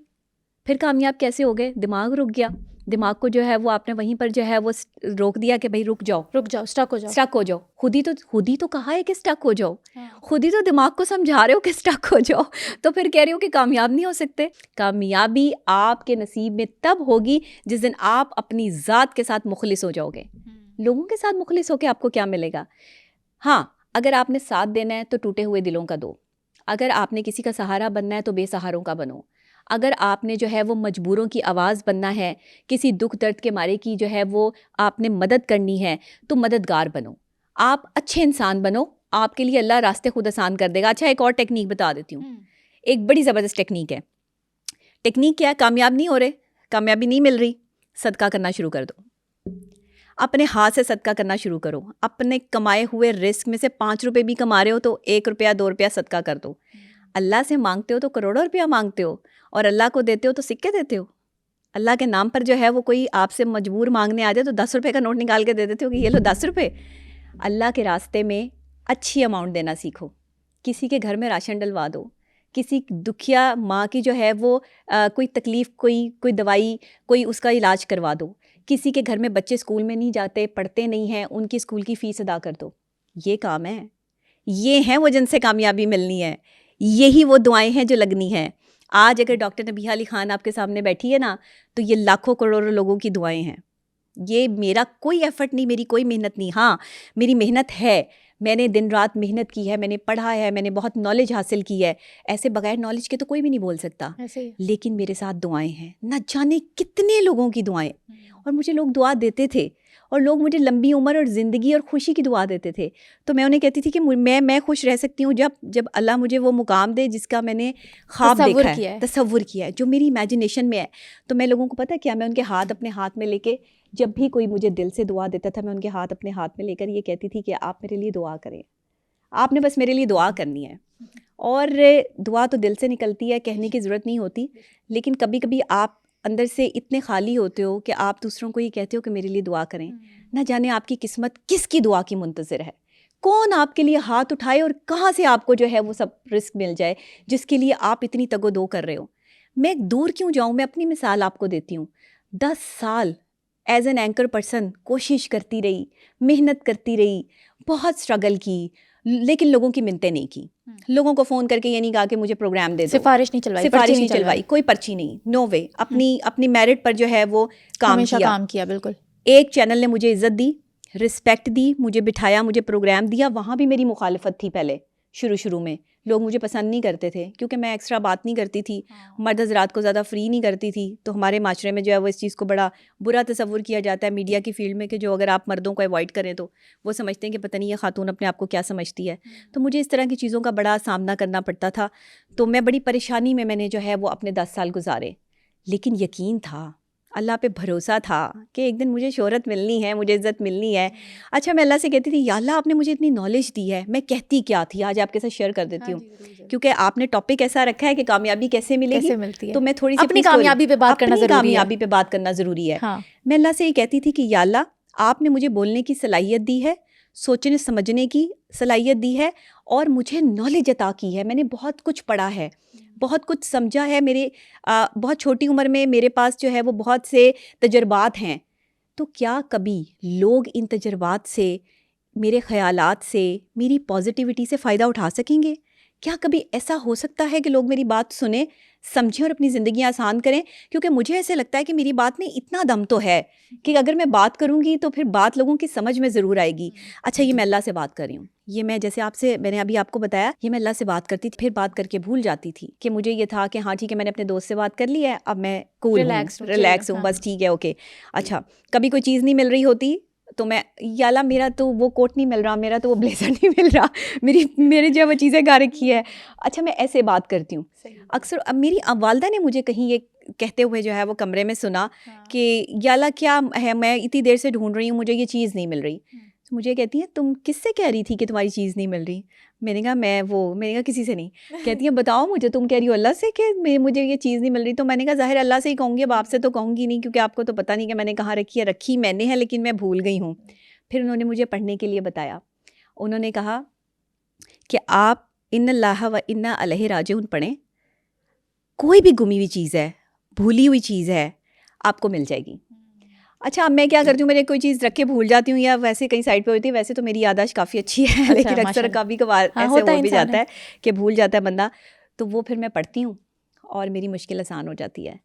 پھر کامیاب کیسے ہو گئے؟ دماغ رک گیا. دماغ کو جو ہے وہ آپ نے وہیں پر جو ہے وہ روک دیا کہ بھائی رک جاؤ, اسٹک ہو جاؤ. خود ہی تو کہا ہے کہ اسٹک ہو جاؤ, خود ہی تو دماغ کو سمجھا رہے ہو کہ اسٹک ہو جاؤ, تو پھر کہہ رہے ہو کہ کامیاب نہیں ہو سکتے. کامیابی آپ کے نصیب میں تب ہوگی جس دن آپ اپنی ذات کے ساتھ مخلص ہو جاؤ گے. لوگوں کے ساتھ مخلص ہو کے آپ کو کیا ملے گا؟ ہاں, اگر آپ نے ساتھ دینا ہے تو ٹوٹے ہوئے دلوں کا دو, اگر آپ نے کسی کا سہارا بننا ہے تو بے سہاروں کا بنو, اگر آپ نے جو ہے وہ مجبوروں کی آواز بننا ہے, کسی دکھ درد کے مارے کی جو ہے وہ آپ نے مدد کرنی ہے تو مددگار بنو, آپ اچھے انسان بنو, آپ کے لیے اللہ راستے خود آسان کر دے گا. اچھا ایک اور ٹیکنیک بتا دیتی ہوں, ایک بڑی زبردست ٹیکنیک ہے. ٹیکنیک کیا ہے؟ کامیاب نہیں ہو رہے, کامیابی نہیں مل رہی, صدقہ کرنا شروع کر دو. اپنے ہاتھ سے صدقہ کرنا شروع کرو. اپنے کمائے ہوئے رزق میں سے 5 روپے بھی کما رہے ہو تو 1 روپیہ 2 روپیہ صدقہ کر دو. اللہ سے مانگتے ہو تو کروڑوں روپیہ مانگتے ہو, اور اللہ کو دیتے ہو تو سکے دیتے ہو. اللہ کے نام پر جو ہے وہ کوئی آپ سے مجبور مانگنے آ جائے تو 10 روپے کا نوٹ نکال کے دے دیتے ہو کہ یہ لو 10 روپے. اللہ کے راستے میں اچھی اماؤنٹ دینا سیکھو. کسی کے گھر میں راشن ڈلوا دو, کسی دکھیا ماں کی جو ہے وہ کوئی تکلیف, کوئی دوائی, کوئی اس کا علاج کروا دو. کسی کے گھر میں بچے اسکول میں نہیں جاتے, پڑھتے نہیں ہیں, ان کی اسکول کی فیس ادا کر دو. یہ کام ہے, یہ ہیں وہ جن سے کامیابی ملنی ہے, یہی وہ دعائیں ہیں جو لگنی ہیں. آج اگر ڈاکٹر نبیہہ علی خان آپ کے سامنے بیٹھی ہے نا, تو یہ لاکھوں کروڑوں لوگوں کی دعائیں ہیں. یہ میرا کوئی ایفرٹ نہیں, میری کوئی محنت نہیں. ہاں میری محنت ہے, میں نے دن رات محنت کی ہے, میں نے پڑھا ہے, میں نے بہت نالج حاصل کی ہے. ایسے بغیر نالج کے تو کوئی بھی نہیں بول سکتا. لیکن میرے ساتھ دعائیں ہیں, نہ جانے کتنے لوگوں کی دعائیں. اور مجھے لوگ دعا دیتے تھے, اور لوگ مجھے لمبی عمر اور زندگی اور خوشی کی دعا دیتے تھے. تو میں انہیں کہتی تھی کہ میں خوش رہ سکتی ہوں جب اللہ مجھے وہ مقام دے جس کا میں نے خواب دیکھا ہے, تصور کیا ہے, جو میری امیجنیشن میں ہے. تو میں لوگوں کو پتہ کیا, میں ان کے ہاتھ اپنے ہاتھ میں لے کے, جب بھی کوئی مجھے دل سے دعا دیتا تھا, میں ان کے ہاتھ اپنے ہاتھ میں لے کر یہ کہتی تھی کہ آپ میرے لیے دعا کریں, آپ نے بس میرے لیے دعا کرنی ہے. اور دعا تو دل سے نکلتی ہے, کہنے کی ضرورت نہیں ہوتی. لیکن کبھی کبھی آپ اندر سے اتنے خالی ہوتے ہو کہ آپ دوسروں کو یہ کہتے ہو کہ میرے لیے دعا کریں. نہ جانے آپ کی قسمت کس کی دعا کی منتظر ہے, کون آپ کے لیے ہاتھ اٹھائے اور کہاں سے آپ کو جو ہے وہ سب رزق مل جائے جس کے لیے آپ اتنی تگ و دو کر رہے ہو. میں دور کیوں جاؤں, میں اپنی مثال آپ کو دیتی ہوں. 10 سال ایز این اینکر پرسن کوشش کرتی رہی, محنت کرتی رہی, بہت اسٹرگل کی, لیکن لوگوں کی منتیں نہیں کی. لوگوں کو فون کر کے یہ نہیں کہا کہ مجھے پروگرام دے دو, سفارش نہیں چلوائی, کوئی پرچی نہیں, نو وے. اپنی میرٹ پر جو ہے وہ کام کیا. بالکل. ایک چینل نے مجھے عزت دی, رسپیکٹ دی, مجھے بٹھایا, مجھے پروگرام دیا. وہاں بھی میری مخالفت تھی پہلے, شروع میں لوگ مجھے پسند نہیں کرتے تھے کیونکہ میں ایکسٹرا بات نہیں کرتی تھی, مرد حضرات کو زیادہ فری نہیں کرتی تھی. تو ہمارے معاشرے میں جو ہے وہ اس چیز کو بڑا برا تصور کیا جاتا ہے میڈیا کی فیلڈ میں کہ جو اگر آپ مردوں کو اوائڈ کریں تو وہ سمجھتے ہیں کہ پتہ نہیں یہ خاتون اپنے آپ کو کیا سمجھتی ہے. تو مجھے اس طرح کی چیزوں کا بڑا سامنا کرنا پڑتا تھا. تو میں بڑی پریشانی میں نے جو ہے وہ اپنے 10 سال گزارے. لیکن یقین تھا, اللہ پہ بھروسہ تھا کہ ایک دن مجھے شہرت ملنی ہے, مجھے عزت ملنی ہے. اچھا میں اللہ سے کہتی تھی یا اللہ آپ نے مجھے اتنی نالج دی ہے, میں کہتی کیا تھی آج آپ کے ساتھ شیئر کر دیتی ہوں. کیونکہ آپ نے ٹاپک ایسا رکھا ہے کہ کامیابی کیسے ملے گی, تو میں تھوڑی سی اپنی کامیابی پہ بات کرنا ضروری ہے. میں اللہ سے یہ کہتی تھی کہ یا اللہ آپ نے مجھے بولنے کی صلاحیت دی ہے, سوچنے سمجھنے کی صلاحیت دی ہے, اور مجھے نالج عطا کی ہے. میں نے بہت کچھ پڑھا ہے, بہت کچھ سمجھا ہے. میرے بہت چھوٹی عمر میں میرے پاس جو ہے وہ بہت سے تجربات ہیں. تو کیا کبھی لوگ ان تجربات سے, میرے خیالات سے, میری پازیٹیوٹی سے فائدہ اٹھا سکیں گے؟ کیا کبھی ایسا ہو سکتا ہے کہ لوگ میری بات سنیں؟ سمجھیں اور اپنی زندگیاں آسان کریں, کیونکہ مجھے ایسے لگتا ہے کہ میری بات میں اتنا دم تو ہے کہ اگر میں بات کروں گی تو پھر بات لوگوں کی سمجھ میں ضرور آئے گی. اچھا یہ میں اللہ سے بات کر رہی ہوں, یہ میں جیسے میں نے ابھی آپ کو بتایا, یہ میں اللہ سے بات کرتی تھی, پھر بات کر کے بھول جاتی تھی کہ مجھے یہ تھا کہ ہاں ٹھیک ہے میں نے اپنے دوست سے بات کر لی ہے, اب میں کول ہوں, ریلیکس ہوں, بس ٹھیک ہے اوکے. اچھا کبھی کوئی چیز نہیں مل رہی ہوتی تو میں یا اللہ میرا تو وہ کوٹ نہیں مل رہا, میرا تو وہ بلیزر نہیں مل رہا, میری جو وہ چیزیں گا رکھی ہے. اچھا میں ایسے بات کرتی ہوں اکثر. اب میری والدہ نے مجھے کہیں یہ کہتے ہوئے جو ہے وہ کمرے میں سنا کہ یا اللہ کیا ہے, میں اتنی دیر سے ڈھونڈ رہی ہوں, مجھے یہ چیز نہیں مل رہی. مجھے کہتی ہیں تم کس سے کہہ رہی تھی کہ تمہاری چیز نہیں مل رہی؟ میں نے کہا میں نے کہا کسی سے نہیں. کہتی ہیں بتاؤ مجھے, تم کہہ رہی ہو اللہ سے کہ مجھے یہ چیز نہیں مل رہی. تو میں نے کہا ظاہر اللہ سے ہی کہوں گی, اب آپ سے تو کہوں گی نہیں, کیونکہ آپ کو تو پتہ نہیں کہ میں نے کہاں رکھی ہے. رکھی میں نے ہے لیکن میں بھول گئی ہوں. پھر انہوں نے مجھے پڑھنے کے لیے بتایا. انہوں نے کہا کہ آپ ان اللہ و انا الیہ راجعون پڑھیں, کوئی بھی گمی ہوئی چیز ہے, بھولی ہوئی چیز ہے, آپ کو مل جائے گی. اچھا اب میں کیا کرتی ہوں, میرے کوئی چیز رکھ کے بھول جاتی ہوں یا ویسے کہیں سائڈ پہ ہوتی ہے. ویسے تو میری یادداشت کافی اچھی ہے, لیکن اکثر کبھی کبھار ایسے ہو بھی جاتا ہے کہ بھول جاتا ہے بندہ. تو وہ پھر میں پڑھتی ہوں اور میری مشکل آسان ہو جاتی ہے.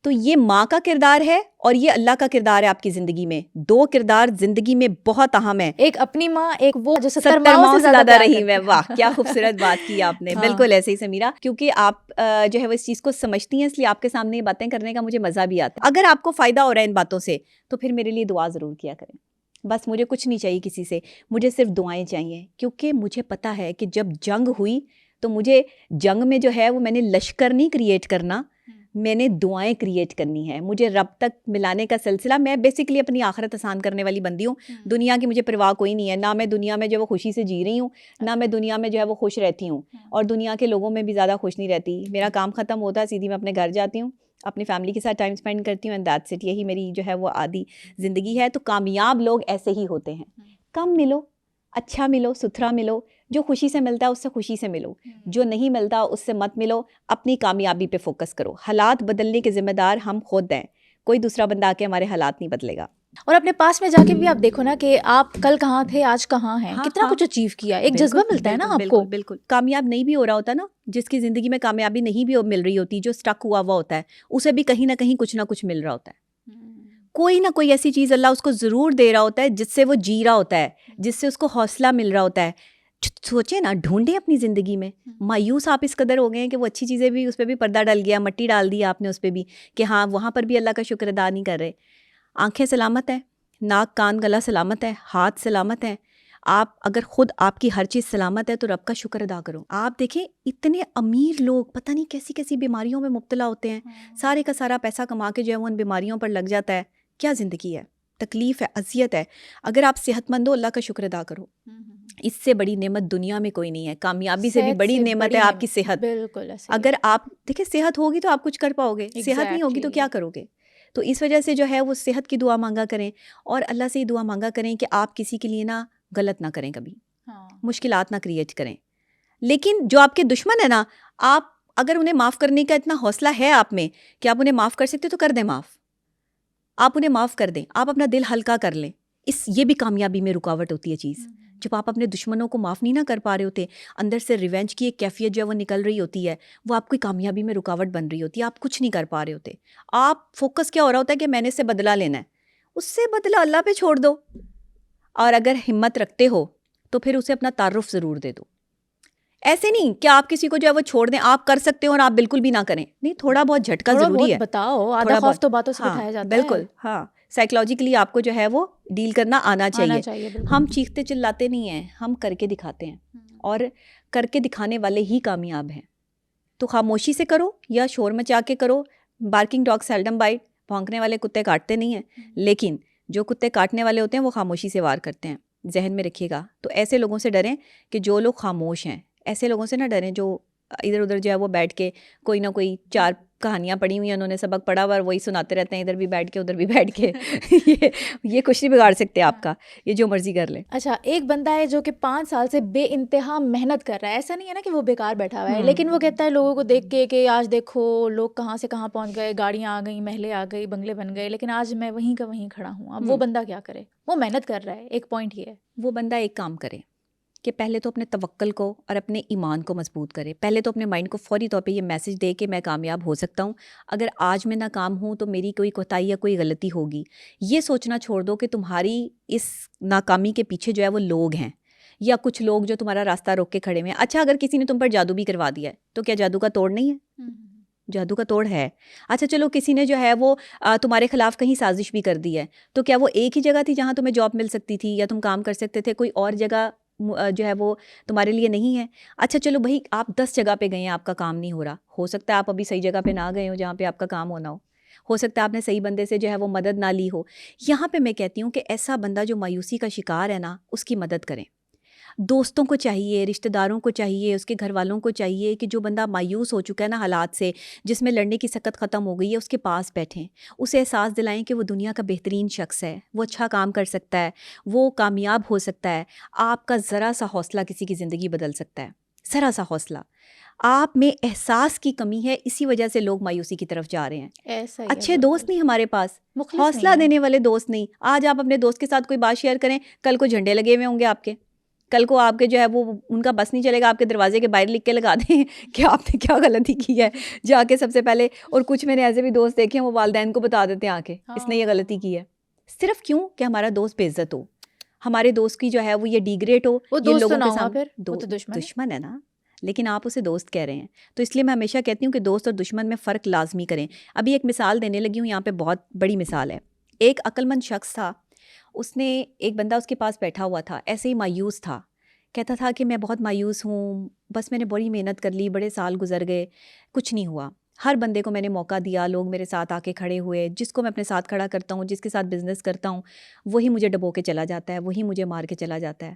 تو یہ ماں کا کردار ہے اور یہ اللہ کا کردار ہے آپ کی زندگی میں. دو کردار زندگی میں بہت اہم ہے, ایک اپنی ماں, ایک وہ جو 70 ماؤں سے زیادہ رحیم ہے. واہ کیا خوبصورت بات کی آپ نے. بالکل ایسے ہی سمیرہ, کیونکہ آپ جو ہے وہ اس چیز کو سمجھتی ہیں, اس لیے آپ کے سامنے یہ باتیں کرنے کا مجھے مزہ بھی آتا ہے. اگر آپ کو فائدہ ہو رہا ہے ان باتوں سے تو پھر میرے لیے دعا ضرور کیا کریں. بس مجھے کچھ نہیں چاہیے کسی سے, مجھے صرف دعائیں چاہیے, کیونکہ مجھے پتہ ہے کہ جب جنگ ہوئی تو مجھے جنگ میں جو ہے وہ میں نے لشکر نہیں کریٹ کرنا, میں نے دعائیں کریٹ کرنی ہے. مجھے رب تک ملانے کا سلسلہ, میں بیسکلی اپنی آخرت آسان کرنے والی بندی ہوں. دنیا کی مجھے پرواہ کوئی نہیں ہے, نہ میں دنیا میں جو وہ خوشی سے جی رہی ہوں, نہ میں دنیا میں جو ہے وہ خوش رہتی ہوں, اور دنیا کے لوگوں میں بھی زیادہ خوش نہیں رہتی. میرا کام ختم ہوتا ہے سیدھی میں اپنے گھر جاتی ہوں, اپنی فیملی کے ساتھ ٹائم اسپینڈ کرتی ہوں, اینڈ دیٹس اٹ. یہی میری جو ہے وہ عادی زندگی ہے. تو کامیاب لوگ ایسے ہی ہوتے ہیں. کم ملو, اچھا ملو, ستھرا ملو, جو خوشی سے ملتا ہے اس سے خوشی سے ملو, جو نہیں ملتا اس سے مت ملو. اپنی کامیابی پہ فوکس کرو. حالات بدلنے کے ذمہ دار ہم خود ہیں, کوئی دوسرا بندہ آ کے ہمارے حالات نہیں بدلے گا. اور اپنے پاس میں جا کے بھی آپ دیکھو نا کہ آپ کل کہاں تھے, آج کہاں ہیں, کتنا کچھ اچیو کیا, ایک جذبہ ملتا ہے نا آپ کو. بالکل کامیاب نہیں بھی ہو رہا ہوتا نا, جس کی زندگی میں کامیابی نہیں بھی مل رہی ہوتی, جو اسٹک ہوا ہوا ہوتا ہے, اسے بھی کہیں نہ کہیں کچھ نہ کچھ مل رہا ہوتا ہے. کوئی نہ کوئی ایسی چیز اللہ اس کو ضرور دے رہا ہوتا ہے جس سے وہ جی رہا ہوتا ہے, جس سے اس کو حوصلہ مل رہا ہوتا ہے. سوچیں نا, ڈھونڈیں اپنی زندگی میں. مایوس آپ اس قدر ہو گئے ہیں کہ وہ اچھی چیزیں بھی, اس پہ بھی پردہ ڈل گیا, مٹی ڈال دی آپ نے اس پہ بھی, کہ ہاں وہاں پر بھی اللہ کا شکر ادا نہیں کر رہے. آنکھیں سلامت ہیں, ناک کان گلا سلامت ہے, ہاتھ سلامت ہیں. آپ اگر خود آپ کی ہر چیز سلامت ہے تو رب کا شکر ادا کرو. آپ دیکھیں اتنے امیر لوگ پتہ نہیں کیسی کیسی بیماریوں میں مبتلا ہوتے ہیں, سارے کا سارا پیسہ کما کے جو ہے وہ ان بیماریوں پر لگ جاتا ہے. کیا زندگی ہے, تکلیف ہے, اذیت ہے. اگر آپ صحت مند ہو, اللہ کا شکر ادا کرو. اس سے بڑی نعمت دنیا میں کوئی نہیں ہے. کامیابی سے بھی بڑی نعمت ہے آپ کی صحت. بالکل. اگر آپ دیکھیں صحت ہوگی تو آپ کچھ کر پاؤ گے, صحت نہیں ہوگی تو کیا کرو گے. تو اس وجہ سے جو ہے وہ صحت کی دعا مانگا کریں, اور اللہ سے یہ دعا مانگا کریں کہ آپ کسی کے لیے نا غلط نہ کریں, کبھی مشکلات نہ کریٹ کریں. لیکن جو آپ کے دشمن ہیں نا, آپ اگر انہیں معاف کرنے کا اتنا حوصلہ ہے آپ میں کہ آپ انہیں معاف کر سکتے تو کر دیں معاف. آپ انہیں معاف کر دیں, آپ اپنا دل ہلکا کر لیں. یہ بھی کامیابی میں رکاوٹ ہوتی ہے چیز. جب آپ اپنے دشمنوں کو معاف نہیں نہ کر پا رہے ہوتے, اندر سے ریونج کی ایک کیفیت جو ہے وہ نکل رہی ہوتی ہے, وہ آپ کی کامیابی میں رکاوٹ بن رہی ہوتی ہے. آپ کچھ نہیں کر پا رہے ہوتے. آپ فوکس کیا ہو رہا ہوتا ہے کہ میں نے اس سے بدلہ لینا ہے. اس سے بدلہ اللہ پہ چھوڑ دو, اور اگر ہمت رکھتے ہو تو پھر اسے اپنا تعارف ضرور دے دو. ایسے نہیں کہ آپ کسی کو جو ہے وہ چھوڑ دیں, آپ کر سکتے ہو اور آپ بالکل بھی نہ کریں. نہیں, تھوڑا بہت جھٹکا ضروری ہے. بتاؤ, آدھا خوف تو باتوں سے بٹھایا جاتا ہے. بالکل, ہاں, سائیکلوجیکلی آپ کو جو ہے وہ ڈیل کرنا آنا چاہیے. ہم چیختے چلاتے نہیں ہیں, ہم کر کے دکھاتے ہیں, اور کر کے دکھانے والے ہی کامیاب ہیں. تو خاموشی سے کرو یا شور مچا کے کرو. بارکنگ ڈاگ سیلڈم بائٹ, بھونکنے والے کتے کاٹتے نہیں ہیں, لیکن جو کتے کاٹنے والے ہوتے ہیں وہ خاموشی سے وار کرتے ہیں. ذہن میں رکھیے گا. تو ایسے لوگوں سے ڈریں کہ جو لوگ خاموش ہیں. ایسے لوگوں سے نہ ڈریں جو ادھر ادھر جو ہے وہ بیٹھ کے کوئی نہ کوئی 4 کہانیاں پڑھی ہوئی ہیں, انہوں نے سبق پڑھا ہوا اور وہی سناتے رہتے ہیں, ادھر بھی بیٹھ کے ادھر بھی بیٹھ کے. یہ کچھ نہیں بگاڑ سکتے آپ کا, یہ جو مرضی کر لیں. اچھا, ایک بندہ ہے جو کہ 5 سال سے بے انتہا محنت کر رہا ہے. ایسا نہیں ہے نا کہ وہ بیکار بیٹھا ہوا ہے, لیکن وہ کہتا ہے لوگوں کو دیکھ کے کہ آج دیکھو لوگ کہاں سے کہاں پہنچ گئے, گاڑیاں آ گئیں, محلیں آ گئی, بنگلے بن گئے, لیکن آج میں وہیں کا وہیں کھڑا ہوں. اب وہ بندہ کیا کرے؟ وہ محنت کر رہا ہے, ایک پوائنٹ یہ ہے. وہ بندہ ایک کام کرے, کہ پہلے تو اپنے توکل کو اور اپنے ایمان کو مضبوط کرے. پہلے تو اپنے مائنڈ کو فوری طور پہ یہ میسج دے کہ میں کامیاب ہو سکتا ہوں. اگر آج میں ناکام ہوں تو میری کوئی کوتاہی یا کوئی غلطی ہوگی. یہ سوچنا چھوڑ دو کہ تمہاری اس ناکامی کے پیچھے جو ہے وہ لوگ ہیں یا کچھ لوگ جو تمہارا راستہ روک کے کھڑے ہوئے ہیں. اچھا اگر کسی نے تم پر جادو بھی کروا دیا ہے تو کیا جادو کا توڑ نہیں ہے؟ جادو کا توڑ ہے. اچھا چلو کسی نے جو ہے وہ تمہارے خلاف کہیں سازش بھی کر دی ہے تو کیا وہ ایک ہی جگہ تھی جہاں تمہیں جاب مل سکتی تھی یا تم کام کر سکتے تھے؟ کوئی اور جگہ جو ہے وہ تمہارے لیے نہیں ہے؟ اچھا چلو بھائی آپ 10 جگہ پہ گئے ہیں, آپ کا کام نہیں ہو رہا, ہو سکتا ہے آپ ابھی صحیح جگہ پہ نہ گئے ہو جہاں پہ آپ کا کام ہونا ہو سکتا ہے آپ نے صحیح بندے سے جو ہے وہ مدد نہ لی ہو. یہاں پہ میں کہتی ہوں کہ ایسا بندہ جو مایوسی کا شکار ہے نا, اس کی مدد کریں. دوستوں کو چاہیے, رشتہ داروں کو چاہیے, اس کے گھر والوں کو چاہیے کہ جو بندہ مایوس ہو چکا ہے نا حالات سے, جس میں لڑنے کی سکت ختم ہو گئی ہے, اس کے پاس بیٹھیں, اسے احساس دلائیں کہ وہ دنیا کا بہترین شخص ہے, وہ اچھا کام کر سکتا ہے, وہ کامیاب ہو سکتا ہے. آپ کا ذرا سا حوصلہ کسی کی زندگی بدل سکتا ہے, ذرا سا حوصلہ. آپ میں احساس کی کمی ہے, اسی وجہ سے لوگ مایوسی کی طرف جا رہے ہیں. ایسا ہی اچھے دوست نہیں ہمارے پاس, حوصلہ دینے والے دوست نہیں. آج آپ اپنے دوست کے ساتھ کوئی بات شیئر کریں, کل کو جھنڈے لگے ہوئے ہوں گے آپ کے, کل کو آپ کے جو ہے وہ ان کا بس نہیں چلے گا, آپ کے دروازے کے باہر لکھ کے لگا دیں کہ آپ نے کیا غلطی کی ہے جا کے سب سے پہلے. اور کچھ میں نے ایسے بھی دوست دیکھے ہیں وہ والدین کو بتا دیتے ہیں آ کے اس نے یہ غلطی کی ہے, صرف کیوں کہ ہمارا دوست بے عزت ہو, ہمارے دوست کی جو ہے وہ یہ ڈیگریڈ ہو. وہ یہ دوست لوگوں نہ کے ہوا سامنے پھر دشمن ہے نا, لیکن آپ اسے دوست کہہ رہے ہیں. تو اس لیے میں ہمیشہ کہتی ہوں کہ دوست اور دشمن میں فرق لازمی کریں. ابھی ایک مثال دینے لگی ہوں, یہاں پہ بہت بڑی مثال ہے. ایک عقل مند شخص تھا, اس نے ایک بندہ اس کے پاس بیٹھا ہوا تھا, ایسے ہی مایوس تھا, کہتا تھا کہ میں بہت مایوس ہوں, بس میں نے بڑی محنت کر لی, بڑے سال گزر گئے, کچھ نہیں ہوا. ہر بندے کو میں نے موقع دیا, لوگ میرے ساتھ آ کے کھڑے ہوئے, جس کو میں اپنے ساتھ کھڑا کرتا ہوں, جس کے ساتھ بزنس کرتا ہوں, وہی مجھے ڈبو کے چلا جاتا ہے, وہی مجھے مار کے چلا جاتا ہے.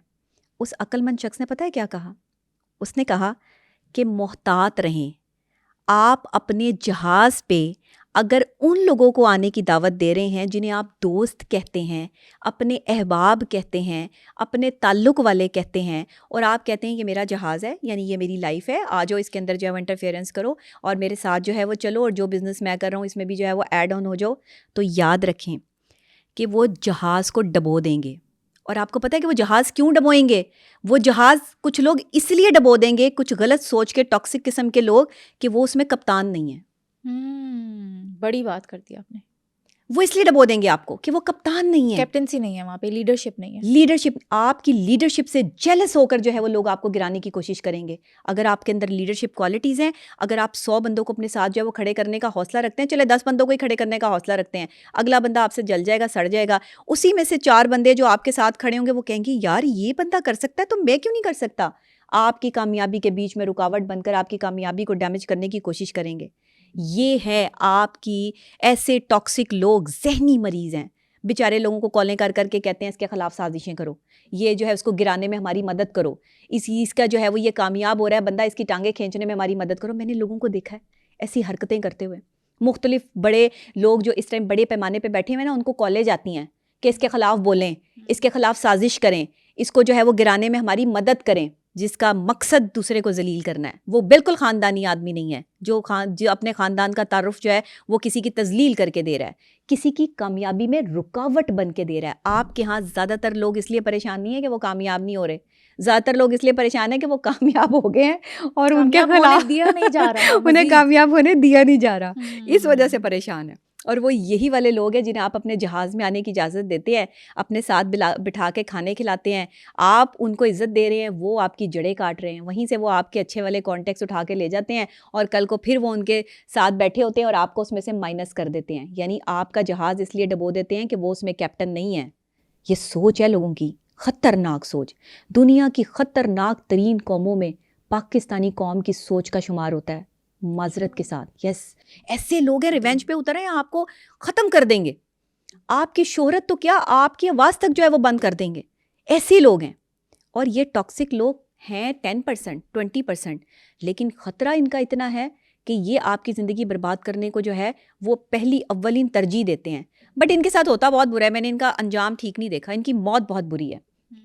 اس عقل مند شخص نے پتہ ہے کیا کہا؟ اس نے کہا کہ محتاط رہیں, آپ اپنے جہاز پہ اگر ان لوگوں کو آنے کی دعوت دے رہے ہیں جنہیں آپ دوست کہتے ہیں, اپنے احباب کہتے ہیں, اپنے تعلق والے کہتے ہیں, اور آپ کہتے ہیں کہ میرا جہاز ہے, یعنی یہ میری لائف ہے, آ جاؤ اس کے اندر جو ہے وہ انٹرفیئرنس کرو اور میرے ساتھ جو ہے وہ چلو, اور جو بزنس میں کر رہا ہوں اس میں بھی جو ہے وہ ایڈ آن ہو جاؤ, تو یاد رکھیں کہ وہ جہاز کو ڈبو دیں گے. اور آپ کو پتہ ہے کہ وہ جہاز کیوں ڈبوئیں گے؟ وہ جہاز کچھ لوگ اس لیے ڈبو دیں گے, کچھ غلط سوچ کے ٹاکسک قسم کے لوگ, کہ وہ اس میں کپتان نہیں ہیں. بڑی بات کر دی آپ نے. وہ اس لیے ڈبو دیں گے آپ کو کہ وہ کپتان نہیں ہے, کیپٹنسی نہیں ہے وہاں پہ, لیڈرشپ نہیں ہے. لیڈرشپ, آپ کی لیڈرشپ سے جیلس ہو کر جو ہے وہ لوگ آپ کو گرانے کی کوشش کریں گے. اگر آپ کے اندر لیڈرشپ کوالٹیز ہیں, اگر آپ 100 بندوں کو اپنے ساتھ جو ہے وہ کھڑے کرنے کا حوصلہ رکھتے ہیں, چلے 10 بندوں کو ہی کھڑے کرنے کا حوصلہ رکھتے ہیں, اگلا بندہ آپ سے جل جائے گا, سڑ جائے گا, اسی میں سے 4 بندے جو آپ کے ساتھ کھڑے ہوں گے وہ کہیں گے یار یہ بندہ کر سکتا ہے تو میں کیوں نہیں کر سکتا. آپ کی کامیابی کے بیچ میں رکاوٹ بن کر آپ کی کامیابی کو ڈیمیج کرنے کی کوشش کریں گے. یہ ہے آپ کی ایسے ٹاکسک لوگ, ذہنی مریض ہیں بیچارے, لوگوں کو کالیں کر کر کے کہتے ہیں اس کے خلاف سازشیں کرو, یہ جو ہے اس کو گرانے میں ہماری مدد کرو, اس کا جو ہے وہ یہ کامیاب ہو رہا ہے بندہ, اس کی ٹانگیں کھینچنے میں ہماری مدد کرو. میں نے لوگوں کو دیکھا ہے ایسی حرکتیں کرتے ہوئے. مختلف بڑے لوگ جو اس ٹائم بڑے پیمانے پہ بیٹھے ہوئے ہیں نا, ان کو کالیں جاتی ہیں کہ اس کے خلاف بولیں, اس کے خلاف سازش کریں, اس کو جو ہے وہ گرانے میں ہماری مدد کریں, جس کا مقصد دوسرے کو ذلیل کرنا ہے. وہ بالکل خاندانی آدمی نہیں ہے جو اپنے خاندان کا تعارف جو ہے وہ کسی کی تذلیل کر کے دے رہا ہے, کسی کی کامیابی میں رکاوٹ بن کے دے رہا ہے. آپ کے ہاں زیادہ تر لوگ اس لیے پریشان نہیں ہیں کہ وہ کامیاب نہیں ہو رہے, زیادہ تر لوگ اس لیے پریشان ہیں کہ وہ کامیاب ہو گئے ہیں اور ان کے خلاف دیا نہیں جا رہا, انہیں کامیاب ہونے دیا نہیں جا رہا, اس وجہ سے پریشان ہے. اور وہ یہی والے لوگ ہیں جنہیں آپ اپنے جہاز میں آنے کی اجازت دیتے ہیں, اپنے ساتھ بٹھا کے کھانے کھلاتے ہیں, آپ ان کو عزت دے رہے ہیں, وہ آپ کی جڑیں کاٹ رہے ہیں, وہیں سے وہ آپ کے اچھے والے کانٹیکٹس اٹھا کے لے جاتے ہیں, اور کل کو پھر وہ ان کے ساتھ بیٹھے ہوتے ہیں اور آپ کو اس میں سے مائنس کر دیتے ہیں. یعنی آپ کا جہاز اس لیے ڈبو دیتے ہیں کہ وہ اس میں کیپٹن نہیں ہے. یہ سوچ ہے لوگوں کی, خطرناک سوچ. دنیا کی خطرناک ترین قوموں میں پاکستانی قوم کی سوچ کا شمار ہوتا ہے, معذرت کے ساتھ. یس, ایسے لوگ ہیں ریونج پہ اتر ہیں, آپ کو ختم کر دیں گے, آپ کی شہرت تو کیا آپ کی آواز تک جو ہے وہ بند کر دیں گے. ایسے لوگ ہیں, اور یہ ٹاکسک لوگ ہیں 10%, 20%, لیکن خطرہ ان کا اتنا ہے کہ یہ آپ کی زندگی برباد کرنے کو جو ہے وہ پہلی اولین ترجیح دیتے ہیں. بٹ ان کے ساتھ ہوتا بہت برا ہے, میں نے ان کا انجام ٹھیک نہیں دیکھا, ان کی موت بہت بری ہے.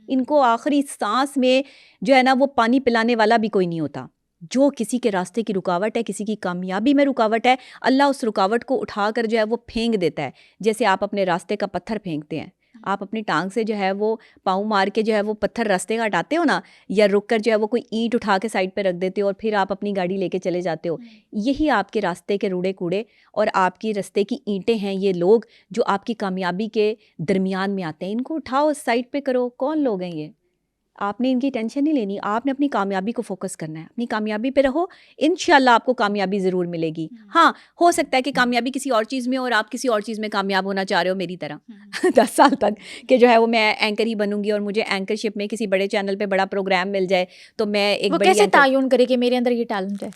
ان کو آخری سانس میں جو ہے نا وہ پانی پلانے والا بھی کوئی نہیں ہوتا. جو کسی کے راستے کی رکاوٹ ہے, کسی کی کامیابی میں رکاوٹ ہے, اللہ اس رکاوٹ کو اٹھا کر جو ہے وہ پھینک دیتا ہے, جیسے آپ اپنے راستے کا پتھر پھینکتے ہیں. آپ اپنی ٹانگ سے جو ہے وہ پاؤں مار کے جو ہے وہ پتھر راستے کا ہٹاتے ہو نا, یا رک کر جو ہے وہ کوئی اینٹ اٹھا کے سائڈ پہ رکھ دیتے ہو اور پھر آپ اپنی گاڑی لے کے چلے جاتے ہو. یہی آپ کے راستے کے روڑے کوڑے اور آپ کی راستے کی اینٹیں ہیں یہ لوگ جو آپ کی کامیابی کے درمیان میں آتے ہیں. ان کو اٹھاؤ, سائڈ پہ کرو. کون لوگ ہیں یہ؟ آپ نے ان کی ٹینشن نہیں لینی, آپ نے اپنی کامیابی کو فوکس کرنا ہے, اپنی کامیابی پہ رہو, انشاءاللہ آپ کو کامیابی ضرور ملے گی. ہاں ہو سکتا ہے کہ کامیابی کسی اور چیز میں اور آپ کسی اور چیز میں کامیاب ہونا چاہ رہے ہو میری طرح 10 سال تک, کہ جو ہے وہ میں اینکر ہی بنوں گی اور مجھے اینکر شپ میں کسی بڑے چینل پہ بڑا پروگرام مل جائے تو میں ایک وہ بڑی کیسے تعین کرے کہ میرے اندر یہ ٹیلنٹ ہے؟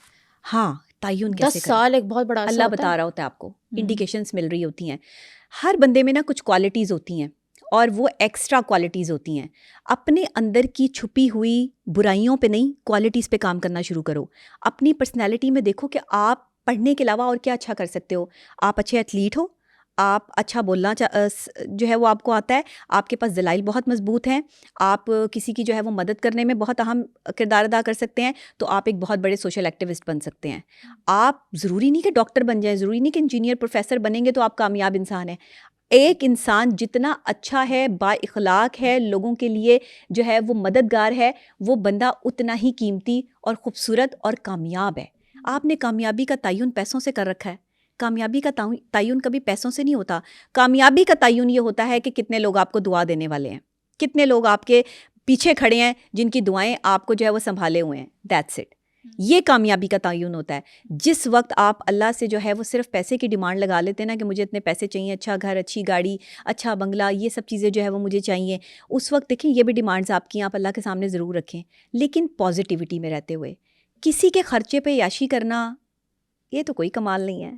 ہاں تعین 10 کیسے سال ایک بہت بڑا اللہ بتا رہا ہوتا ہے آپ کو, انڈیکیشنز مل رہی ہوتی ہیں. ہر بندے میں نا کچھ کوالٹیز ہوتی ہیں اور وہ ایکسٹرا کوالٹیز ہوتی ہیں. اپنے اندر کی چھپی ہوئی برائیوں پہ نہیں, کوالٹیز پہ کام کرنا شروع کرو. اپنی پرسنالٹی میں دیکھو کہ آپ پڑھنے کے علاوہ اور کیا اچھا کر سکتے ہو. آپ اچھے ایتھلیٹ ہو, آپ اچھا بولنا جو ہے وہ آپ کو آتا ہے, آپ کے پاس دلائل بہت مضبوط ہیں, آپ کسی کی جو ہے وہ مدد کرنے میں بہت اہم کردار ادا کر سکتے ہیں, تو آپ ایک بہت بڑے سوشل ایکٹیوسٹ بن سکتے ہیں. آپ ضروری نہیں کہ ڈاکٹر بن جائیں, ضروری نہیں کہ انجینئر پروفیسر بنیں گے تو آپ کامیاب انسان ہیں. ایک انسان جتنا اچھا ہے, با اخلاق ہے, لوگوں کے لیے جو ہے وہ مددگار ہے, وہ بندہ اتنا ہی قیمتی اور خوبصورت اور کامیاب ہے. آپ نے کامیابی کا تعین پیسوں سے کر رکھا ہے. کامیابی کا تعین کبھی پیسوں سے نہیں ہوتا. کامیابی کا تعین یہ ہوتا ہے کہ کتنے لوگ آپ کو دعا دینے والے ہیں, کتنے لوگ آپ کے پیچھے کھڑے ہیں جن کی دعائیں آپ کو جو ہے وہ سنبھالے ہوئے ہیں. That's it. یہ کامیابی کا تعین ہوتا ہے. جس وقت آپ اللہ سے جو ہے وہ صرف پیسے کی ڈیمانڈ لگا لیتے ہیں نا کہ مجھے اتنے پیسے چاہیے, اچھا گھر, اچھی گاڑی, اچھا بنگلہ, یہ سب چیزیں جو ہے وہ مجھے چاہیے, اس وقت دیکھیں یہ بھی ڈیمانڈز آپ کی آپ اللہ کے سامنے ضرور رکھیں, لیکن پازیٹیوٹی میں رہتے ہوئے. کسی کے خرچے پہ عیاشی کرنا یہ تو کوئی کمال نہیں ہے.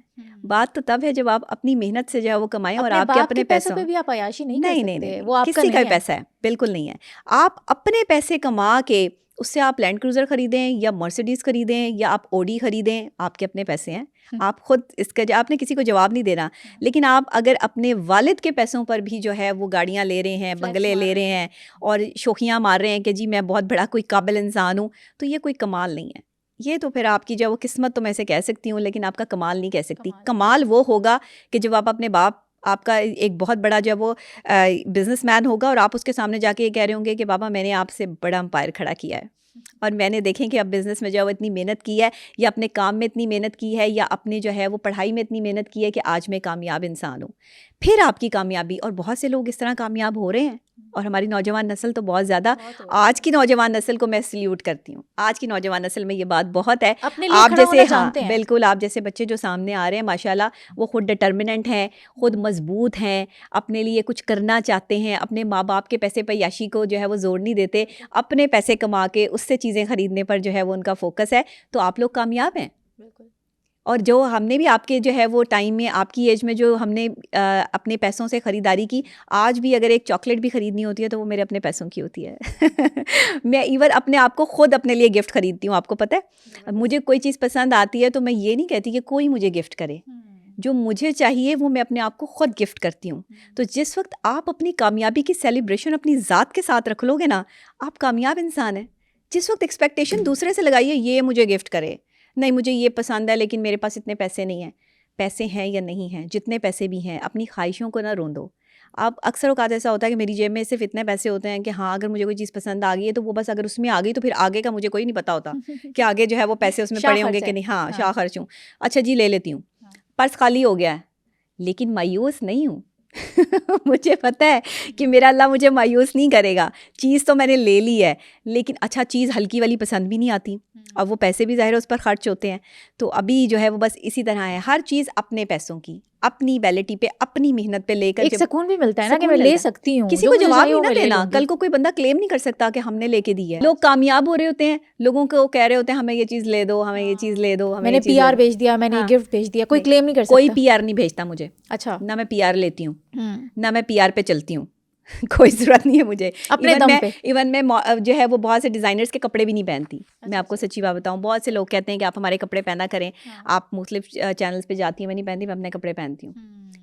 بات تو تب ہے جب آپ اپنی محنت سے جو ہے وہ کمائیں اور آپ کے اپنے پیسوں پہ بھی آپ عیاشی نہیں کر سکتے, وہ آپ کسی کا پیسہ ہے, بالکل نہیں ہے. آپ اپنے پیسے کما کے اس سے آپ لینڈ کروزر خریدیں یا مرسیڈیز خریدیں یا آپ اوڈی خریدیں, آپ کے اپنے پیسے ہیں. آپ خود اس کا آپ نے کسی کو جواب نہیں دینا, لیکن آپ اگر اپنے والد کے پیسوں پر بھی جو ہے وہ گاڑیاں لے رہے ہیں, بنگلے لے رہے ہیں اور شوخیاں مار رہے ہیں کہ جی میں بہت بڑا کوئی قابل انسان ہوں, تو یہ کوئی کمال نہیں ہے. یہ تو پھر آپ کی جو وہ قسمت تو میں سے کہہ سکتی ہوں, لیکن آپ کا کمال نہیں کہہ سکتی. کمال وہ ہوگا کہ جب آپ اپنے باپ, آپ کا ایک بہت بڑا جو وہ بزنس مین ہوگا اور آپ اس کے سامنے جا کے یہ کہہ رہے ہوں گے کہ بابا میں نے آپ سے بڑا امپائر کھڑا کیا ہے اور میں نے دیکھیں کہ اب بزنس میں جو ہے وہ اتنی محنت کی ہے, یا اپنے کام میں اتنی محنت کی ہے, یا اپنے جو ہے وہ پڑھائی میں اتنی محنت کی ہے کہ آج میں کامیاب انسان ہوں. پھر آپ کی کامیابی, اور بہت سے لوگ اس طرح کامیاب ہو رہے ہیں, اور ہماری نوجوان نسل تو بہت زیادہ, آج کی نوجوان نسل کو میں سلیوٹ کرتی ہوں. آج کی نوجوان نسل میں یہ بات بہت ہے. آپ جیسے, ہاں بالکل, آپ جیسے بچے جو سامنے آ رہے ہیں ماشاءاللہ, وہ خود ڈٹرمننٹ ہیں, خود مضبوط ہیں, اپنے لیے کچھ کرنا چاہتے ہیں, اپنے ماں باپ کے پیسے پہ عیاشی کو جو ہے وہ زور نہیں دیتے, اپنے پیسے کما کے اس سے چیزیں خریدنے پر جو ہے وہ ان کا فوکس ہے. تو آپ لوگ کامیاب ہیں. بالکل. اور جو ہم نے بھی آپ کے جو ہے وہ ٹائم میں, آپ کی ایج میں جو ہم نے اپنے پیسوں سے خریداری کی, آج بھی اگر ایک چاکلیٹ بھی خریدنی ہوتی ہے تو وہ میرے اپنے پیسوں کی ہوتی ہے. میں ایون اپنے آپ کو خود اپنے لیے گفٹ خریدتی ہوں. آپ کو پتہ ہے, مجھے کوئی چیز پسند آتی ہے تو میں یہ نہیں کہتی کہ کوئی مجھے گفٹ کرے, جو مجھے چاہیے وہ میں اپنے آپ کو خود گفٹ کرتی ہوں. تو جس وقت آپ اپنی کامیابی کی سیلیبریشن اپنی ذات کے ساتھ رکھ لو گے نا, آپ کامیاب انسان ہیں. جس وقت ایکسپیکٹیشن دوسرے سے لگائیے, یہ مجھے گفٹ کرے, نہیں مجھے یہ پسند ہے لیکن میرے پاس اتنے پیسے نہیں ہیں. پیسے ہیں یا نہیں ہیں, جتنے پیسے بھی ہیں, اپنی خواہشوں کو نہ روندو. اب اکثر اوقات ایسا ہوتا ہے کہ میری جیب میں صرف اتنے پیسے ہوتے ہیں کہ ہاں اگر مجھے کوئی چیز پسند آ گئی ہے تو وہ بس اگر اس میں آ گئی تو پھر آگے کا مجھے کوئی نہیں پتا ہوتا کہ آگے جو ہے وہ پیسے اس میں پڑے ہوں گے کہ نہیں. ہاں شاہ خرچ ہوں, اچھا جی لے لیتی ہوں, پرس خالی ہو گیا ہے, لیکن مایوس نہیں ہوں. مجھے پتہ ہے کہ میرا اللہ مجھے مایوس نہیں کرے گا. چیز تو میں نے لے لی ہے, لیکن اچھا چیز ہلکی والی پسند بھی نہیں آتی, اب وہ پیسے بھی ظاہر اس پر خرچ ہوتے ہیں. تو ابھی جو ہے وہ بس اسی طرح ہے, ہر چیز اپنے پیسوں کی, اپنی ویلٹی پہ, اپنی محنت پہ لے کر ایک سکون بھی ملتا ہے نا کہ میں لے سکتی ہوں. کسی کو جواب نہیں نہ دینا, کل کو کوئی بندہ کلیم نہیں کر سکتا کہ ہم نے لے کے دی ہے. لوگ کامیاب ہو رہے ہوتے ہیں, لوگوں کو کہہ رہے ہوتے ہیں ہمیں یہ چیز لے دو, ہمیں یہ چیز لے دو, میں نے پی آر بھیج دیا, میں نے گفٹ بھیج دیا, کوئی کلیم نہیں کر سکتا. کوئی پی آر نہیں بھیجتا مجھے. اچھا, نہ میں پی آر لیتی ہوں, نہ میں پی آر پہ چلتی ہوں. کوئی ضرورت نہیں ہے مجھے. ایون میں جو ہے وہ بہت سے ڈیزائنرز کے کپڑے بھی نہیں پہنتی. میں آپ کو سچی بات بتاؤں, بہت سے لوگ کہتے ہیں کہ آپ ہمارے کپڑے پہنا کریں, آپ مختلف چینلز پہ جاتی ہیں, میں نہیں پہنتی, میں اپنے کپڑے پہنتی ہوں.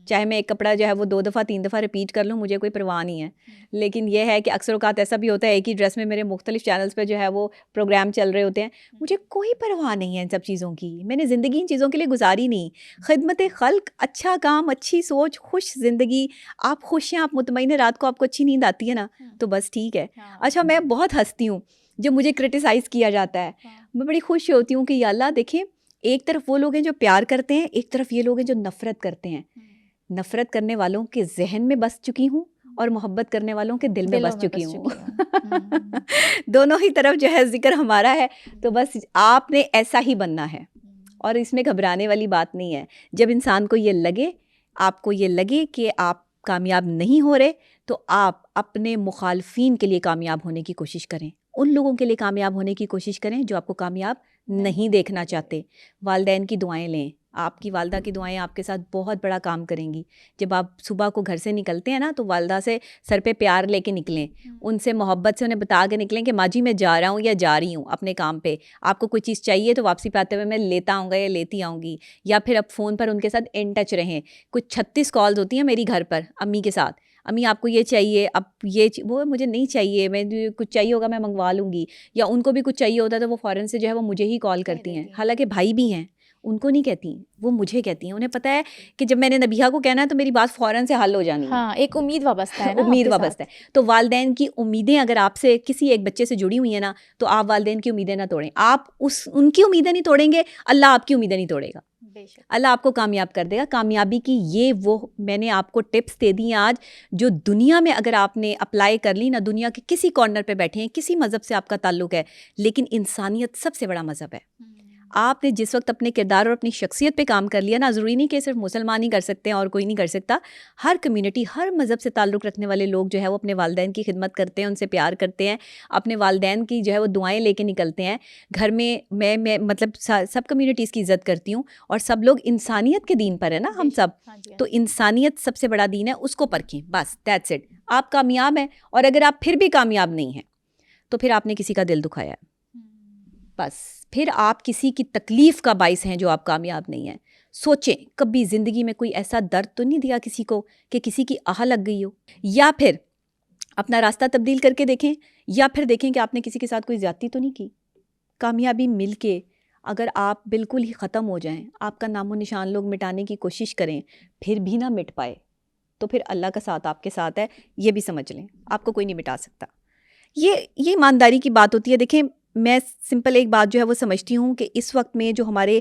چاہے میں ایک کپڑا جو ہے وہ 2 دفعہ 3 دفعہ ریپیٹ کر لوں, مجھے کوئی پرواہ نہیں ہے. لیکن یہ ہے کہ اکثر اوقات ایسا بھی ہوتا ہے ایک ہی ڈریس میں میرے مختلف چینلز پہ جو ہے وہ پروگرام چل رہے ہوتے ہیں, مجھے کوئی پرواہ نہیں ہے ان سب چیزوں کی. میں نے زندگی ان چیزوں کے لیے گزاری نہیں. خدمت خلق, اچھا کام, اچھی سوچ, خوش زندگی, آپ خوش ہیں, آپ مطمئن ہیں, رات کو آپ کو اچھی نیند آتی ہے نا, تو بس ٹھیک ہے. اچھا, میں بہت ہنستی ہوں جب مجھے کرٹیسائز کیا جاتا ہے, میں بڑی خوش ہوتی ہوں کہ یا اللہ دیکھیں, ایک طرف وہ لوگ ہیں جو پیار کرتے ہیں, ایک طرف یہ لوگ ہیں جو نفرت کرتے ہیں. نفرت کرنے والوں کے ذہن میں بس چکی ہوں اور محبت کرنے والوں کے دل میں بس چکی ہوں. دونوں ہی طرف جو ہے ذکر ہمارا ہے, تو بس آپ نے ایسا ہی بننا ہے, اور اس میں گھبرانے والی بات نہیں ہے. جب انسان کو یہ لگے, آپ کو یہ لگے کہ آپ کامیاب نہیں ہو رہے, تو آپ اپنے مخالفین کے لیے کامیاب ہونے کی کوشش کریں, ان لوگوں کے لیے کامیاب ہونے کی کوشش کریں جو آپ کو کامیاب نہیں دیکھنا چاہتے. والدین کی دعائیں لیں, آپ کی والدہ کی دعائیں آپ کے ساتھ بہت بڑا کام کریں گی. جب آپ صبح کو گھر سے نکلتے ہیں نا, تو والدہ سے سر پہ پیار لے کے نکلیں, ان سے محبت سے انہیں بتا کے نکلیں کہ ماں جی میں جا رہا ہوں یا جا رہی ہوں اپنے کام پہ, آپ کو کوئی چیز چاہیے تو واپسی پہ آتے ہوئے میں لیتا آؤں گا یا لیتی آؤں گی. یا پھر اب فون پر ان کے ساتھ ان ٹچ رہیں. کچھ 36 کالز ہوتی ہیں میری گھر پر امی کے ساتھ, امی آپ کو یہ چاہیے, اب یہ وہ مجھے نہیں چاہیے, میں کچھ چاہیے ہوگا میں منگوا لوں گی. یا ان کو بھی کچھ چاہیے ہوتا ہے تو وہ فوراً سے جو ہے وہ مجھے ہی کال کرتی ہیں, حالانکہ بھائی بھی ہیں, ان کو نہیں کہتی, وہ مجھے کہتی ہیں. انہیں پتہ ہے کہ جب میں نے نبیہہ کو کہنا ہے تو میری بات فوراً سے حل ہو جانی ہے. ہاں, ایک امید وابستہ ہے نا, امید وابستہ ہے. تو والدین کی امیدیں اگر آپ سے کسی ایک بچے سے جڑی ہوئی ہیں نا, تو آپ والدین کی امیدیں نہ توڑیں. آپ ان کی امیدیں نہیں توڑیں گے, اللہ آپ کی امیدیں نہیں توڑے گا. اللہ آپ کو کامیاب کر دے گا. کامیابی کی یہ وہ میں نے آپ کو ٹپس دے دی ہیں آج, جو دنیا میں اگر آپ نے اپلائی کر لی نا, دنیا کے کسی کارنر پہ بیٹھے ہیں, کسی مذہب سے آپ کا تعلق ہے, لیکن انسانیت سب سے بڑا مذہب ہے. آپ نے جس وقت اپنے کردار اور اپنی شخصیت پہ کام کر لیا نا, ضروری نہیں کہ صرف مسلمان ہی کر سکتے ہیں اور کوئی نہیں کر سکتا. ہر کمیونٹی, ہر مذہب سے تعلق رکھنے والے لوگ جو ہے وہ اپنے والدین کی خدمت کرتے ہیں, ان سے پیار کرتے ہیں, اپنے والدین کی جو ہے وہ دعائیں لے کے نکلتے ہیں. گھر میں مطلب سب کمیونٹیز کی عزت کرتی ہوں, اور سب لوگ انسانیت کے دین پر ہے نا, ہم سب. تو انسانیت سب سے بڑا دین ہے, اس کو پرکھیں, بس دیٹس اٹ. آپ کامیاب ہیں, اور اگر آپ پھر بھی کامیاب نہیں ہیں تو پھر آپ نے کسی کا دل دکھایا ہے, بس پھر آپ کسی کی تکلیف کا باعث ہیں جو آپ کامیاب نہیں ہیں. سوچیں, کبھی زندگی میں کوئی ایسا درد تو نہیں دیا کسی کو کہ کسی کی آہ لگ گئی ہو, یا پھر اپنا راستہ تبدیل کر کے دیکھیں, یا پھر دیکھیں کہ آپ نے کسی کے ساتھ کوئی زیادتی تو نہیں کی. کامیابی مل کے اگر آپ بالکل ہی ختم ہو جائیں, آپ کا نام و نشان لوگ مٹانے کی کوشش کریں, پھر بھی نہ مٹ پائے, تو پھر اللہ کا ساتھ آپ کے ساتھ ہے, یہ بھی سمجھ لیں. آپ کو کوئی نہیں مٹا سکتا. یہ ایمانداری کی بات ہوتی ہے. دیکھیں, میں سمپل ایک بات جو ہے وہ سمجھتی ہوں کہ اس وقت میں جو ہمارے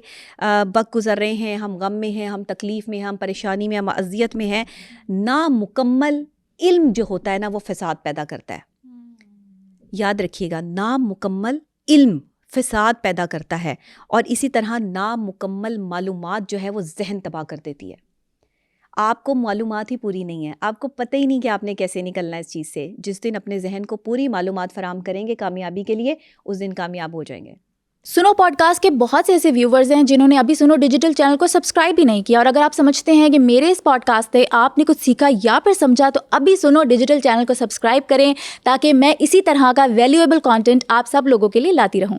وقت گزر رہے ہیں, ہم غم میں ہیں, ہم تکلیف میں ہیں, ہم پریشانی میں, ہم اذیت میں ہیں, نامکمل علم جو ہوتا ہے نا, وہ فساد پیدا کرتا ہے. یاد رکھیے گا, نامکمل علم فساد پیدا کرتا ہے, اور اسی طرح نامکمل معلومات جو ہے وہ ذہن تباہ کر دیتی ہے. آپ کو معلومات ہی پوری نہیں ہے, آپ کو پتہ ہی نہیں کہ آپ نے کیسے نکلنا ہے اس چیز سے. جس دن اپنے ذہن کو پوری معلومات فراہم کریں گے کامیابی کے لیے, اس دن کامیاب ہو جائیں گے. سنو پوڈ کاسٹ کے بہت سے ایسے ویورز ہیں جنہوں نے ابھی سنو ڈیجیٹل چینل کو سبسکرائب بھی نہیں کیا, اور اگر آپ سمجھتے ہیں کہ میرے اس پوڈ کاسٹ سے آپ نے کچھ سیکھا یا پھر سمجھا, تو ابھی سنو ڈیجیٹل چینل کو سبسکرائب کریں, تاکہ میں اسی طرح کا ویلیویبل کانٹینٹ آپ سب لوگوں کے لیے لاتی رہوں.